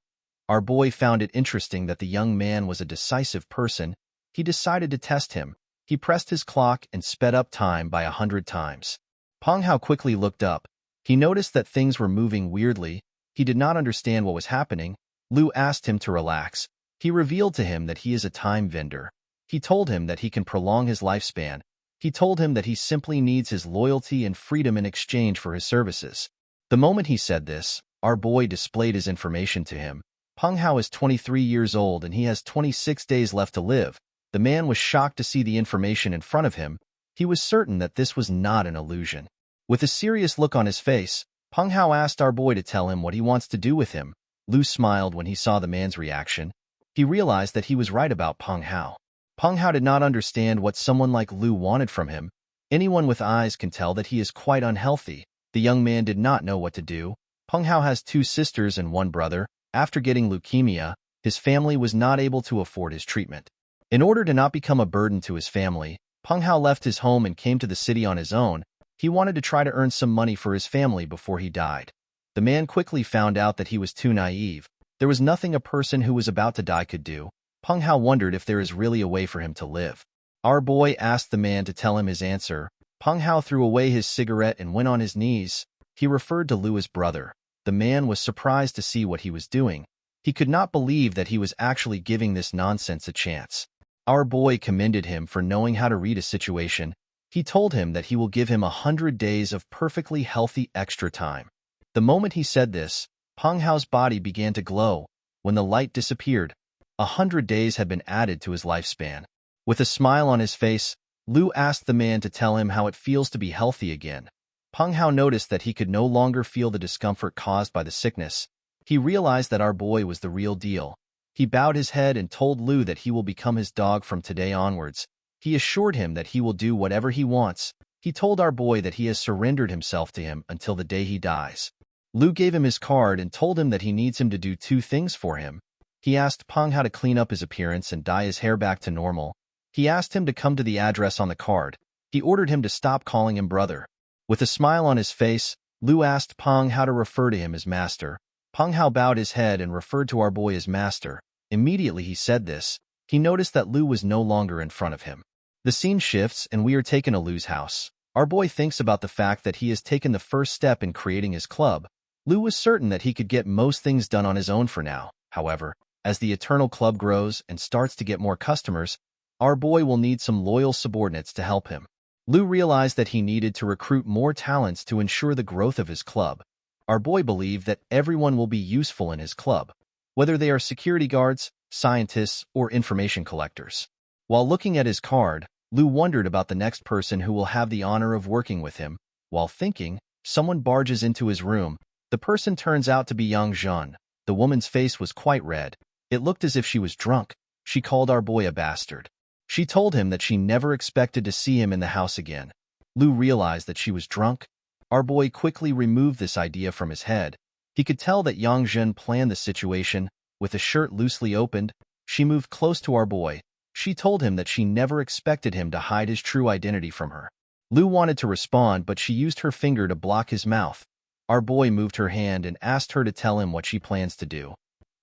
Our boy found it interesting that the young man was a decisive person. He decided to test him. He pressed his clock and sped up time by 100 times. Peng Hao quickly looked up. He noticed that things were moving weirdly. He did not understand what was happening. Lu asked him to relax. He revealed to him that he is a time vendor. He told him that he can prolong his lifespan. He told him that he simply needs his loyalty and freedom in exchange for his services. The moment he said this, our boy displayed his information to him. Peng Hao is 23 years old and he has 26 days left to live. The man was shocked to see the information in front of him. He was certain that this was not an illusion. With a serious look on his face, Peng Hao asked our boy to tell him what he wants to do with him. Lu smiled when he saw the man's reaction. He realized that he was right about Peng Hao. Peng Hao did not understand what someone like Lu wanted from him. Anyone with eyes can tell that he is quite unhealthy. The young man did not know what to do. Peng Hao has 2 sisters and 1 brother. After getting leukemia, his family was not able to afford his treatment. In order to not become a burden to his family, Peng Hao left his home and came to the city on his own. He wanted to try to earn some money for his family before he died. The man quickly found out that he was too naive. There was nothing a person who was about to die could do. Peng Hao wondered if there is really a way for him to live. Our boy asked the man to tell him his answer. Peng Hao threw away his cigarette and went on his knees. He referred to Lu as brother. The man was surprised to see what he was doing. He could not believe that he was actually giving this nonsense a chance. Our boy commended him for knowing how to read a situation. He told him that he will give him 100 days of perfectly healthy extra time. The moment he said this, Peng Hao's body began to glow. When the light disappeared, 100 days had been added to his lifespan. With a smile on his face, Lu asked the man to tell him how it feels to be healthy again. Peng Hao noticed that he could no longer feel the discomfort caused by the sickness. He realized that our boy was the real deal. He bowed his head and told Lu that he will become his dog from today onwards. He assured him that he will do whatever he wants. He told our boy that he has surrendered himself to him until the day he dies. Lu gave him his card and told him that he needs him to do 2 things for him. He asked Peng Hao to clean up his appearance and dye his hair back to normal. He asked him to come to the address on the card. He ordered him to stop calling him brother. With a smile on his face, Lu asked Peng Hao to refer to him as master. Peng Hao bowed his head and referred to our boy as master. Immediately he said this, he noticed that Lu was no longer in front of him. The scene shifts and we are taken to Lu's house. Our boy thinks about the fact that he has taken the first step in creating his club. Lu was certain that he could get most things done on his own for now. However, as the Eternal Club grows and starts to get more customers, our boy will need some loyal subordinates to help him. Lu realized that he needed to recruit more talents to ensure the growth of his club. Our boy believed that everyone will be useful in his club, whether they are security guards, scientists, or information collectors. While looking at his card, Lu wondered about the next person who will have the honor of working with him. While thinking, someone barges into his room. The person turns out to be Yang Zhen. The woman's face was quite red. It looked as if she was drunk. She called our boy a bastard. She told him that she never expected to see him in the house again. Lu realized that she was drunk. Our boy quickly removed this idea from his head. He could tell that Yang Zhen planned the situation. With the shirt loosely opened, she moved close to our boy. She told him that she never expected him to hide his true identity from her. Lu wanted to respond, but she used her finger to block his mouth. Our boy moved her hand and asked her to tell him what she plans to do.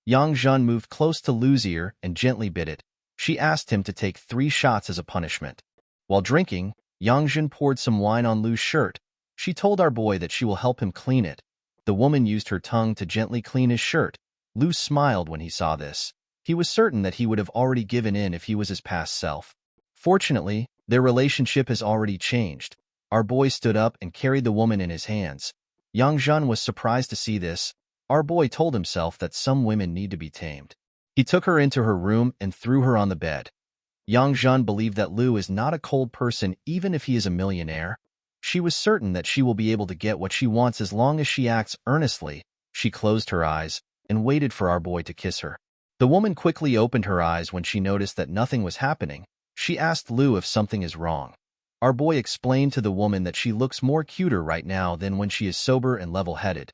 Yang Zhen moved close to Lu's ear and gently bit it. She asked him to take 3 shots as a punishment. While drinking, Yang Zhen poured some wine on Lu's shirt. She told our boy that she will help him clean it. The woman used her tongue to gently clean his shirt. Lu smiled when he saw this. He was certain that he would have already given in if he was his past self. Fortunately, their relationship has already changed. Our boy stood up and carried the woman in his hands. Yang Zhen was surprised to see this. Our boy told himself that some women need to be tamed. He took her into her room and threw her on the bed. Yang Zhen believed that Lu is not a cold person even if he is a millionaire. She was certain that she will be able to get what she wants as long as she acts earnestly. She closed her eyes and waited for our boy to kiss her. The woman quickly opened her eyes when she noticed that nothing was happening. She asked Lu if something is wrong. Our boy explained to the woman that she looks more cuter right now than when she is sober and level-headed.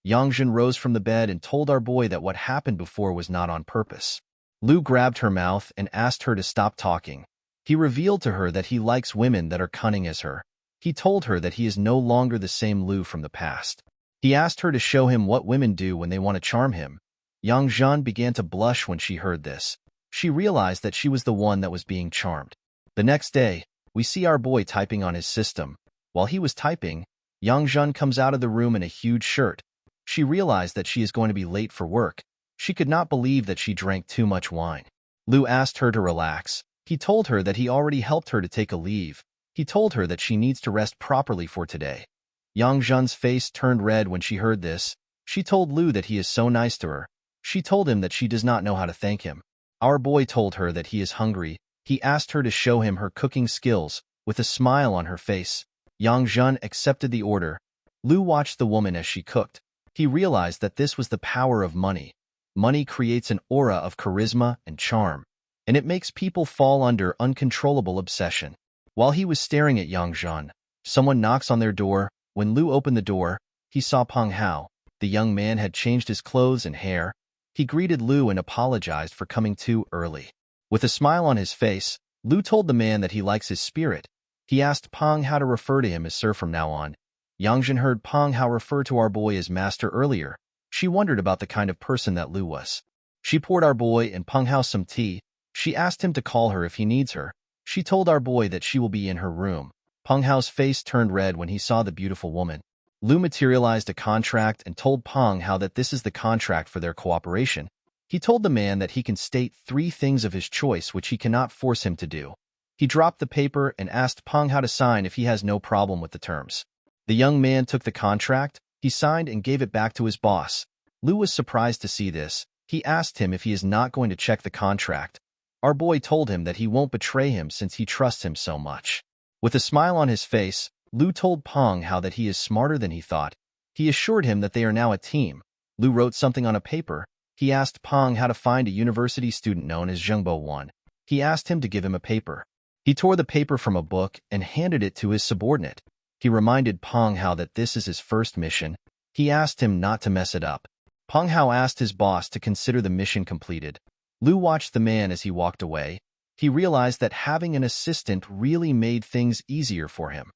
Yang Zhen rose from the bed and told our boy that what happened before was not on purpose. Lu grabbed her mouth and asked her to stop talking. He revealed to her that he likes women that are cunning as her. He told her that he is no longer the same Lu from the past. He asked her to show him what women do when they want to charm him. Yang Zhen began to blush when she heard this. She realized that she was the one that was being charmed. The next day, we see our boy typing on his system. While he was typing, Yang Zhen comes out of the room in a huge shirt. She realized that she is going to be late for work. She could not believe that she drank too much wine. Lu asked her to relax. He told her that he already helped her to take a leave. He told her that she needs to rest properly for today. Yang Zhen's face turned red when she heard this. She told Lu that he is so nice to her. She told him that she does not know how to thank him. Our boy told her that he is hungry. He asked her to show him her cooking skills. With a smile on her face, Yang Jun accepted the order. Lu watched the woman as she cooked. He realized that this was the power of money. Money creates an aura of charisma and charm, and it makes people fall under uncontrollable obsession. While he was staring at Yang Jun, someone knocks on their door. When Lu opened the door, he saw Peng Hao. The young man had changed his clothes and hair. He greeted Lu and apologized for coming too early. With a smile on his face, Lu told the man that he likes his spirit. He asked Peng Hao to refer to him as Sir from now on. Yang Jun heard Peng Hao refer to our boy as Master earlier. She wondered about the kind of person that Lu was. She poured our boy and Peng Hao some tea. She asked him to call her if he needs her. She told our boy that she will be in her room. Peng Hao's face turned red when he saw the beautiful woman. Lu materialized a contract and told Peng Hao that this is the contract for their cooperation. He told the man that he can state 3 things of his choice which he cannot force him to do. He dropped the paper and asked Peng Hao to sign if he has no problem with the terms. The young man took the contract, he signed and gave it back to his boss. Lu was surprised to see this. He asked him if he is not going to check the contract. Our boy told him that he won't betray him since he trusts him so much. With a smile on his face, Lu told Peng Hao that he is smarter than he thought. He assured him that they are now a team. Lu wrote something on a paper. He asked Peng Hao to find a university student known as Zhengbo 1. He asked him to give him a paper. He tore the paper from a book and handed it to his subordinate. He reminded Peng Hao that this is his first mission. He asked him not to mess it up. Peng Hao asked his boss to consider the mission completed. Lu watched the man as he walked away. He realized that having an assistant really made things easier for him.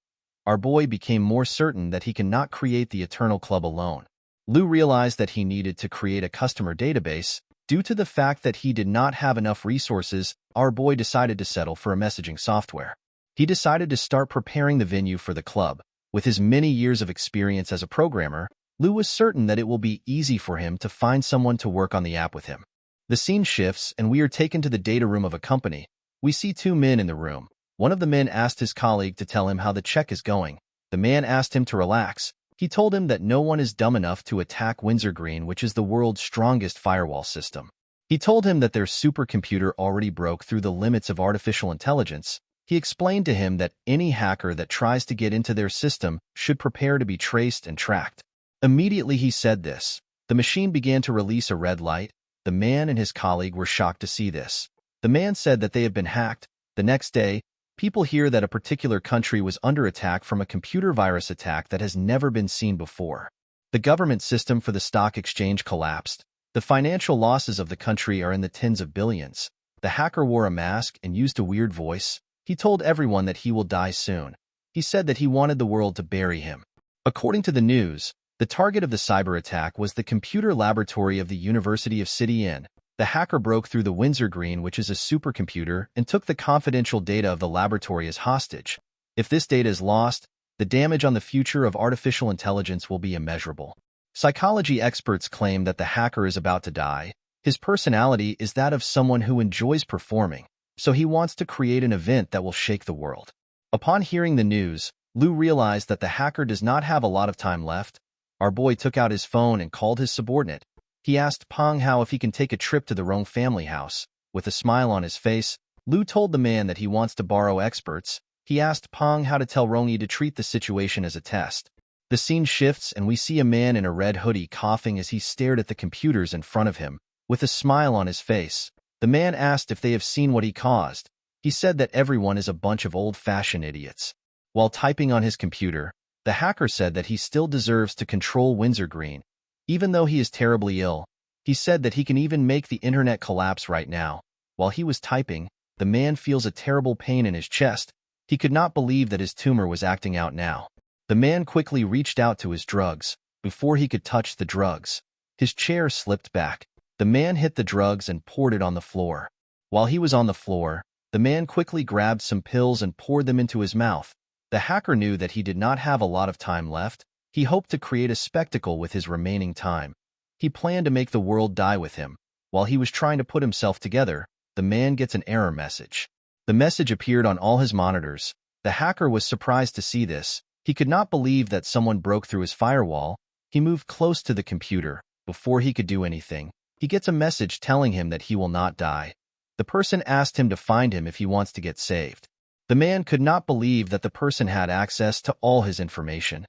Our boy became more certain that he cannot create the Eternal Club alone. Lu realized that he needed to create a customer database. Due to the fact that he did not have enough resources, our boy decided to settle for a messaging software. He decided to start preparing the venue for the club. With his many years of experience as a programmer, Lu was certain that it will be easy for him to find someone to work on the app with him. The scene shifts and we are taken to the data room of a company. We see 2 men in the room. One of the men asked his colleague to tell him how the check is going. The man asked him to relax. He told him that no one is dumb enough to attack Windsor Green, which is the world's strongest firewall system. He told him that their supercomputer already broke through the limits of artificial intelligence. He explained to him that any hacker that tries to get into their system should prepare to be traced and tracked. Immediately he said this, the machine began to release a red light. The man and his colleague were shocked to see this. The man said that they had been hacked. The next day, people hear that a particular country was under attack from a computer virus attack that has never been seen before. The government system for the stock exchange collapsed. The financial losses of the country are in the tens of billions. The hacker wore a mask and used a weird voice. He told everyone that he will die soon. He said that he wanted the world to bury him. According to the news, the target of the cyber attack was the computer laboratory of the University of City Inn. The hacker broke through the Windsor Green, which is a supercomputer, and took the confidential data of the laboratory as hostage. If this data is lost, the damage on the future of artificial intelligence will be immeasurable. Psychology experts claim that the hacker is about to die. His personality is that of someone who enjoys performing, so he wants to create an event that will shake the world. Upon hearing the news, Lu realized that the hacker does not have a lot of time left. Our boy took out his phone and called his subordinate. He asked Peng Hao if he can take a trip to the Rong family house. With a smile on his face, Lu told the man that he wants to borrow experts. He asked Peng Hao to tell Rong to treat the situation as a test. The scene shifts and we see a man in a red hoodie coughing as he stared at the computers in front of him. With a smile on his face, the man asked if they have seen what he caused. He said that everyone is a bunch of old-fashioned idiots. While typing on his computer, the hacker said that he still deserves to control Windsor Green. Even though he is terribly ill, he said that he can even make the internet collapse right now. While he was typing, the man feels a terrible pain in his chest. He could not believe that his tumor was acting out now. The man quickly reached out to his drugs. Before he could touch the drugs, his chair slipped back. The man hit the drugs and poured it on the floor. While he was on the floor, the man quickly grabbed some pills and poured them into his mouth. The hacker knew that he did not have a lot of time left. He hoped to create a spectacle with his remaining time. He planned to make the world die with him. While he was trying to put himself together, the man gets an error message. The message appeared on all his monitors. The hacker was surprised to see this. He could not believe that someone broke through his firewall. He moved close to the computer. Before he could do anything, He gets a message telling him that he will not die. The person asked him to find him if he wants to get saved. The man could not believe that the person had access to all his information.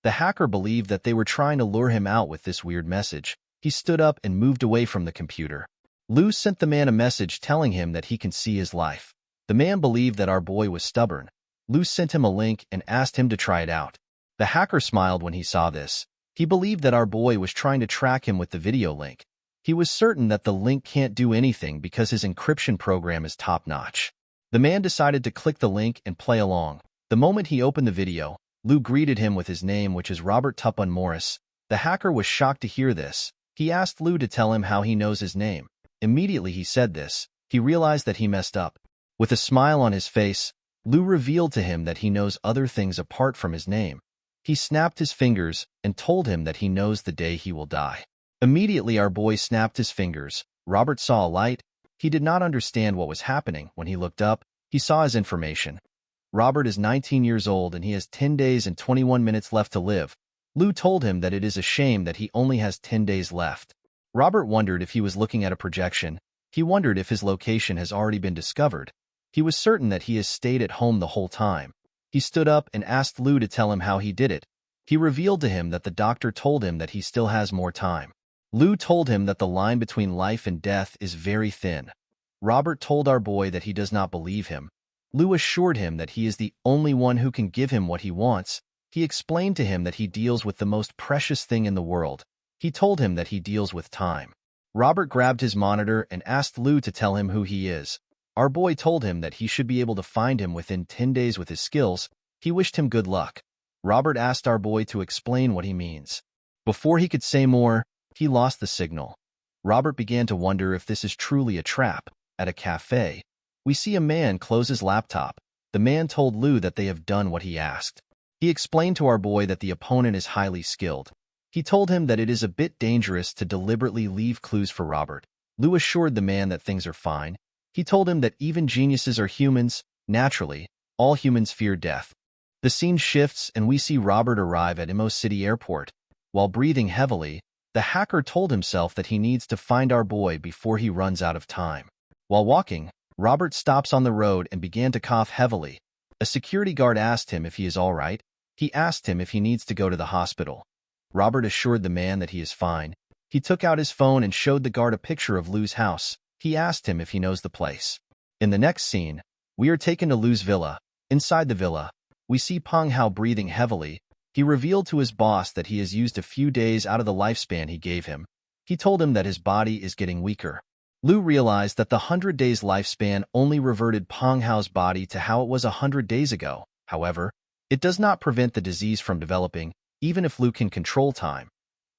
The hacker believed that they were trying to lure him out with this weird message. He stood up and moved away from the computer. Lu sent the man a message telling him that he can see his life. The man believed that our boy was stubborn. Lu sent him a link and asked him to try it out. The hacker smiled when he saw this. He believed that our boy was trying to track him with the video link. He was certain that the link can't do anything because his encryption program is top-notch. The man decided to click the link and play along. The moment he opened the video, Lu greeted him with his name, which is Robert Tupun Morris. The hacker was shocked to hear this. He asked Lu to tell him how he knows his name. Immediately he said this, he realized that he messed up. With a smile on his face, Lu revealed to him that he knows other things apart from his name. He snapped his fingers and told him that he knows the day he will die. Immediately our boy snapped his fingers. Robert saw a light. He did not understand what was happening. When he looked up, he saw his information. Robert is 19 years old and he has 10 days and 21 minutes left to live. Lu told him that it is a shame that he only has 10 days left. Robert wondered if he was looking at a projection. He wondered if his location has already been discovered. He was certain that he has stayed at home the whole time. He stood up and asked Lu to tell him how he did it. He revealed to him that the doctor told him that he still has more time. Lu told him that the line between life and death is very thin. Robert told our boy that he does not believe him. Lu assured him that he is the only one who can give him what he wants. He explained to him that he deals with the most precious thing in the world. He told him that he deals with time. Robert grabbed his monitor and asked Lu to tell him who he is. Our boy told him that he should be able to find him within 10 days with his skills. He wished him good luck. Robert asked our boy to explain what he means. Before he could say more, he lost the signal. Robert began to wonder if this is truly a trap. At a cafe, we see a man close his laptop. The man told Lu that they have done what he asked. He explained to our boy that the opponent is highly skilled. He told him that it is a bit dangerous to deliberately leave clues for Robert. Lu assured the man that things are fine. He told him that even geniuses are humans. Naturally, all humans fear death. The scene shifts and we see Robert arrive at Imo City Airport. While breathing heavily, the hacker told himself that he needs to find our boy before he runs out of time. While walking, Robert stops on the road and began to cough heavily. A security guard asked him if he is all right. He asked him if he needs to go to the hospital. Robert assured the man that he is fine. He took out his phone and showed the guard a picture of Lu's house. He asked him if he knows the place. In the next scene, we are taken to Lu's villa. Inside the villa, we see Peng Hao breathing heavily. He revealed to his boss that he has used a few days out of the lifespan he gave him. He told him that his body is getting weaker. Lu realized that the 100 days lifespan only reverted Peng Hao's body to how it was 100 days ago. However, it does not prevent the disease from developing, even if Lu can control time.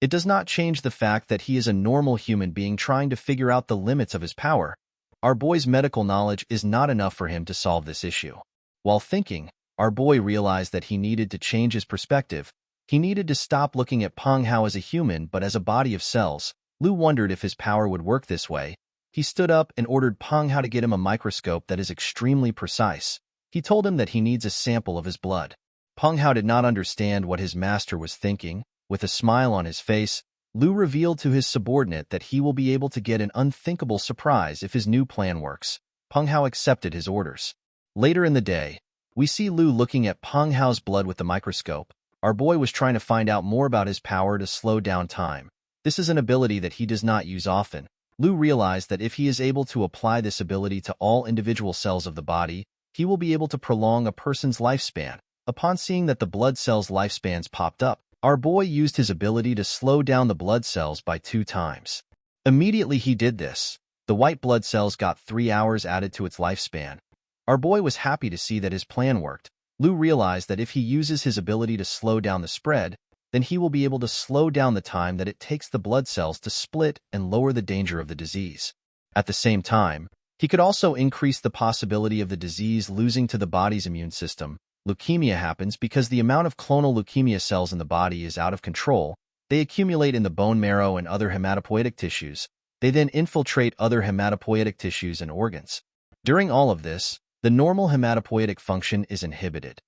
It does not change the fact that he is a normal human being trying to figure out the limits of his power. Our boy's medical knowledge is not enough for him to solve this issue. While thinking, our boy realized that he needed to change his perspective. He needed to stop looking at Peng Hao as a human but as a body of cells. Lu wondered if his power would work this way. He stood up and ordered Peng Hao to get him a microscope that is extremely precise. He told him that he needs a sample of his blood. Peng Hao did not understand what his master was thinking. With a smile on his face, Lu revealed to his subordinate that he will be able to get an unthinkable surprise if his new plan works. Peng Hao accepted his orders. Later in the day, we see Lu looking at Peng Hao's blood with the microscope. Our boy was trying to find out more about his power to slow down time. This is an ability that he does not use often. Lu realized that if he is able to apply this ability to all individual cells of the body, he will be able to prolong a person's lifespan. Upon seeing that the blood cells' lifespans popped up, our boy used his ability to slow down the blood cells by 2 times. Immediately he did this. The white blood cells got 3 hours added to its lifespan. Our boy was happy to see that his plan worked. Lu realized that if he uses his ability to slow down the spread, then he will be able to slow down the time that it takes the blood cells to split and lower the danger of the disease. At the same time, he could also increase the possibility of the disease losing to the body's immune system. Leukemia happens because the amount of clonal leukemia cells in the body is out of control. They accumulate in the bone marrow and other hematopoietic tissues. They then infiltrate other hematopoietic tissues and organs. During all of this, the normal hematopoietic function is inhibited.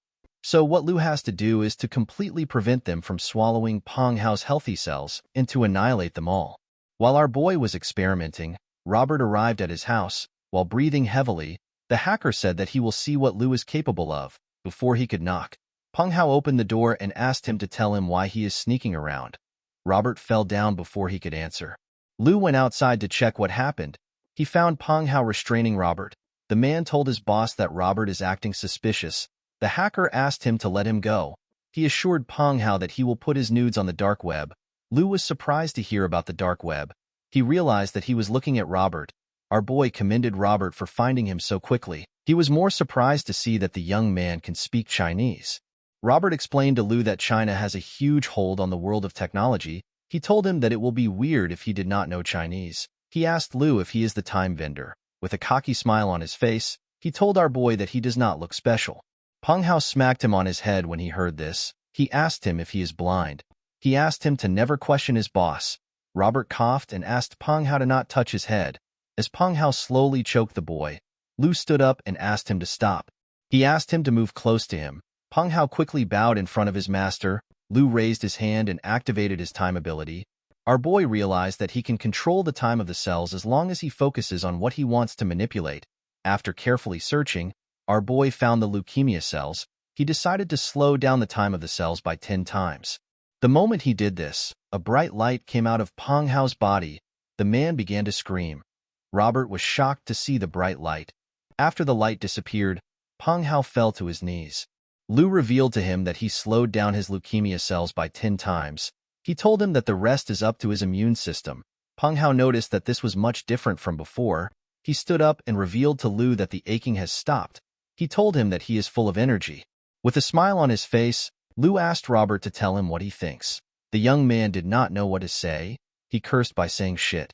So what Lu has to do is to completely prevent them from swallowing Peng Hao's healthy cells and to annihilate them all. While our boy was experimenting, Robert arrived at his house. While breathing heavily, the hacker said that he will see what Lu is capable of. Before he could knock, Peng Hao opened the door and asked him to tell him why he is sneaking around. Robert fell down before he could answer. Lu went outside to check what happened. He found Peng Hao restraining Robert. The man told his boss that Robert is acting suspicious. The hacker asked him to let him go. He assured Peng Hao that he will put his nudes on the dark web. Lu was surprised to hear about the dark web. He realized that he was looking at Robert. Our boy commended Robert for finding him so quickly. He was more surprised to see that the young man can speak Chinese. Robert explained to Lu that China has a huge hold on the world of technology. He told him that it will be weird if he did not know Chinese. He asked Lu if he is the time vendor. With a cocky smile on his face, he told our boy that he does not look special. Peng Hao smacked him on his head when he heard this. He asked him if he is blind. He asked him to never question his boss. Robert coughed and asked Peng Hao to not touch his head. As Peng Hao slowly choked the boy, Lu stood up and asked him to stop. He asked him to move close to him. Peng Hao quickly bowed in front of his master. Lu raised his hand and activated his time ability. Our boy realized that he can control the time of the cells as long as he focuses on what he wants to manipulate. After carefully searching, our boy found the leukemia cells. He decided to slow down the time of the cells by 10 times. The moment he did this, a bright light came out of Peng Hao's body. The man began to scream. Robert was shocked to see the bright light. After the light disappeared, Peng Hao fell to his knees. Lu revealed to him that he slowed down his leukemia cells by 10 times. He told him that the rest is up to his immune system. Peng Hao noticed that this was much different from before. He stood up and revealed to Lu that the aching has stopped. He told him that he is full of energy. With a smile on his face, Lu asked Robert to tell him what he thinks. The young man did not know what to say. He cursed by saying shit.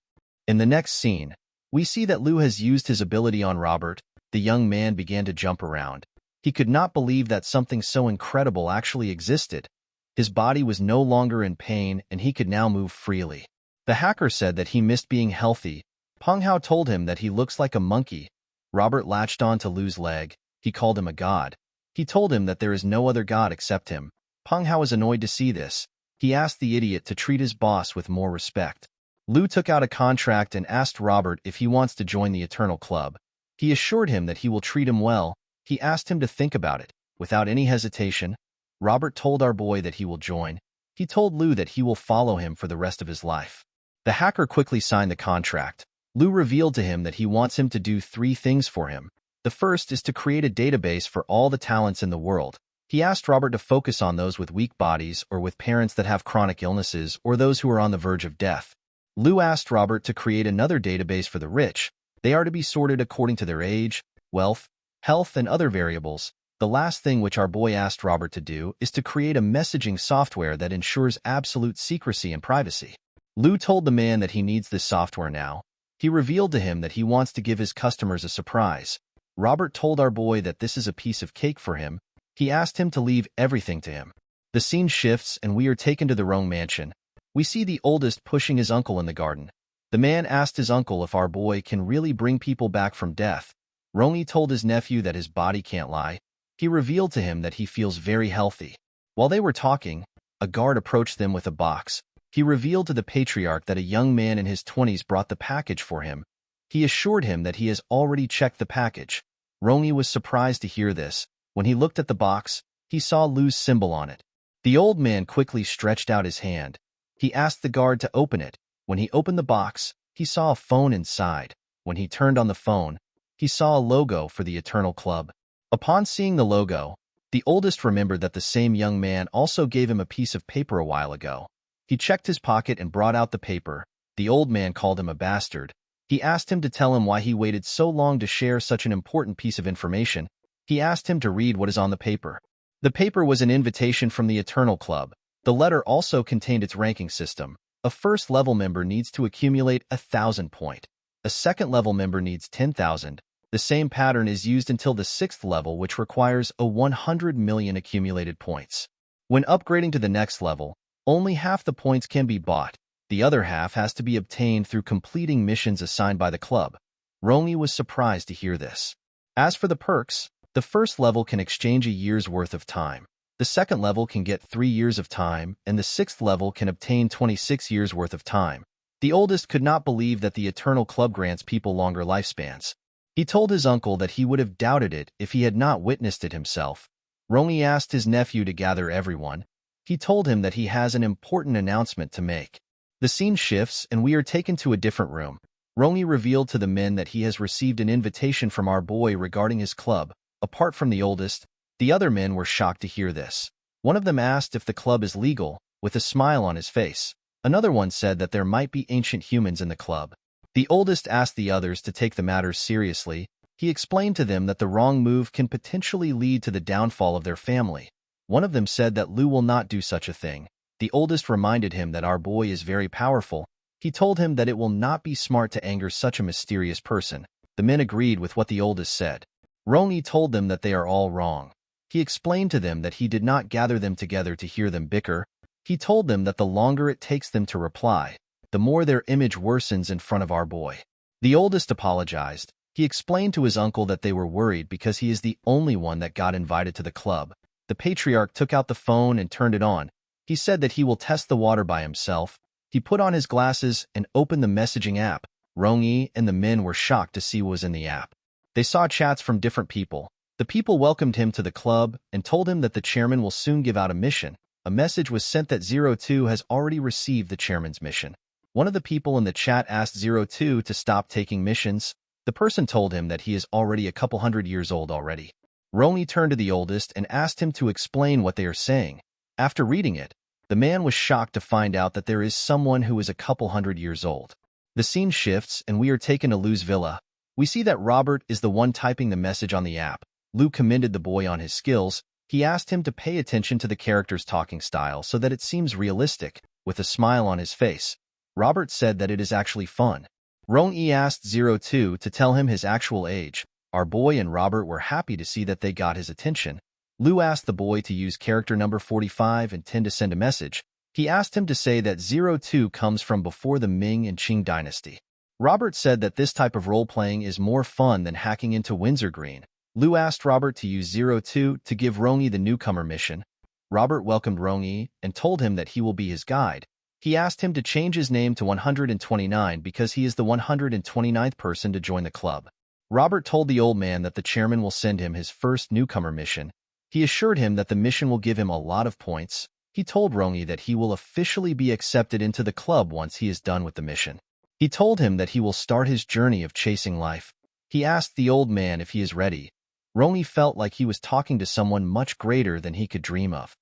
In the next scene, we see that Lu has used his ability on Robert. The young man began to jump around. He could not believe that something so incredible actually existed. His body was no longer in pain and he could now move freely. The hacker said that he missed being healthy. Peng Hao told him that he looks like a monkey. Robert latched on to Lu's leg. He called him a god. He told him that there is no other god except him. Peng Hao was annoyed to see this. He asked the idiot to treat his boss with more respect. Lu took out a contract and asked Robert if he wants to join the Eternal Club. He assured him that he will treat him well. He asked him to think about it. Without any hesitation, Robert told our boy that he will join. He told Lu that he will follow him for the rest of his life. The hacker quickly signed the contract. Lu revealed to him that he wants him to do 3 things for him. The first is to create a database for all the talents in the world. He asked Robert to focus on those with weak bodies or with parents that have chronic illnesses or those who are on the verge of death. Lu asked Robert to create another database for the rich. They are to be sorted according to their age, wealth, health, and other variables. The last thing which our boy asked Robert to do is to create a messaging software that ensures absolute secrecy and privacy. Lu told the man that he needs this software now. He revealed to him that he wants to give his customers a surprise. Robert told our boy that this is a piece of cake for him. He asked him to leave everything to him. The scene shifts and we are taken to the Rong mansion. We see the oldest pushing his uncle in the garden. The man asked his uncle if our boy can really bring people back from death. Rong told his nephew that his body can't lie. He revealed to him that he feels very healthy. While they were talking, a guard approached them with a box. He revealed to the patriarch that a young man in his 20s brought the package for him. He assured him that he has already checked the package. Rong was surprised to hear this. When he looked at the box, he saw Lu's symbol on it. The old man quickly stretched out his hand. He asked the guard to open it. When he opened the box, he saw a phone inside. When he turned on the phone, he saw a logo for the Eternal Club. Upon seeing the logo, the oldest remembered that the same young man also gave him a piece of paper a while ago. He checked his pocket and brought out the paper. The old man called him a bastard. He asked him to tell him why he waited so long to share such an important piece of information. He asked him to read what is on the paper. The paper was an invitation from the Eternal Club. The letter also contained its ranking system. A first-level member needs to accumulate 1,000 points. A second-level member needs 10,000. The same pattern is used until the 6th level, which requires a 100 million accumulated points. When upgrading to the next level, only half the points can be bought. The other half has to be obtained through completing missions assigned by the club. Rong was surprised to hear this. As for the perks, the first level can exchange a year's worth of time. The second level can get 3 years of time, and the 6th level can obtain 26 years worth of time. The oldest could not believe that the eternal club grants people longer lifespans. He told his uncle that he would have doubted it if he had not witnessed it himself. Rong asked his nephew to gather everyone. He told him that he has an important announcement to make. The scene shifts and we are taken to a different room. Rong revealed to the men that he has received an invitation from our boy regarding his club. Apart from the oldest, the other men were shocked to hear this. One of them asked if the club is legal, with a smile on his face. Another one said that there might be ancient humans in the club. The oldest asked the others to take the matter seriously. He explained to them that the wrong move can potentially lead to the downfall of their family. One of them said that Lu will not do such a thing. The oldest reminded him that our boy is very powerful. He told him that it will not be smart to anger such a mysterious person. The men agreed with what the oldest said. Rong told them that they are all wrong. He explained to them that he did not gather them together to hear them bicker. He told them that the longer it takes them to reply, the more their image worsens in front of our boy. The oldest apologized. He explained to his uncle that they were worried because he is the only one that got invited to the club. The patriarch took out the phone and turned it on. He said that he will test the water by himself. He put on his glasses and opened the messaging app. Rong and the men were shocked to see what was in the app. They saw chats from different people. The people welcomed him to the club and told him that the chairman will soon give out a mission. A message was sent that 02 has already received the chairman's mission. One of the people in the chat asked 02 to stop taking missions. The person told him that he is already a couple hundred years old already. Rong turned to the oldest and asked him to explain what they are saying. After reading it, the man was shocked to find out that there is someone who is a couple hundred years old. The scene shifts and we are taken to Lu's villa. We see that Robert is the one typing the message on the app. Lu commended the boy on his skills. He asked him to pay attention to the character's talking style so that it seems realistic, with a smile on his face. Robert said that it is actually fun. Rong asked 02 to tell him his actual age. Our boy and Robert were happy to see that they got his attention. Lu asked the boy to use character number 45 and 10 to send a message. He asked him to say that 02 comes from before the Ming and Qing dynasty. Robert said that this type of role-playing is more fun than hacking into Windsor Green. Lu asked Robert to use 02 to give Rong the newcomer mission. Robert welcomed Rong and told him that he will be his guide. He asked him to change his name to 129 because he is the 129th person to join the club. Robert told the old man that the chairman will send him his first newcomer mission. He assured him that the mission will give him a lot of points. He told Rong that he will officially be accepted into the club once he is done with the mission. He told him that he will start his journey of chasing life. He asked the old man if he is ready. Rong felt like he was talking to someone much greater than he could dream of.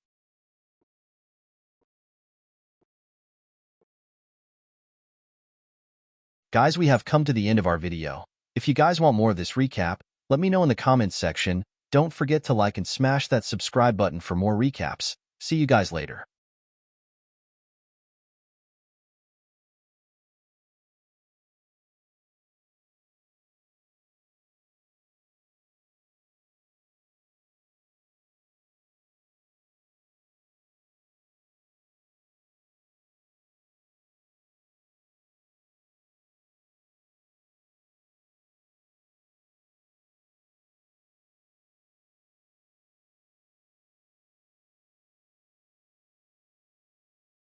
Guys, we have come to the end of our video. If you guys want more of this recap, let me know in the comments section. Don't forget to like and smash that subscribe button for more recaps. See you guys later.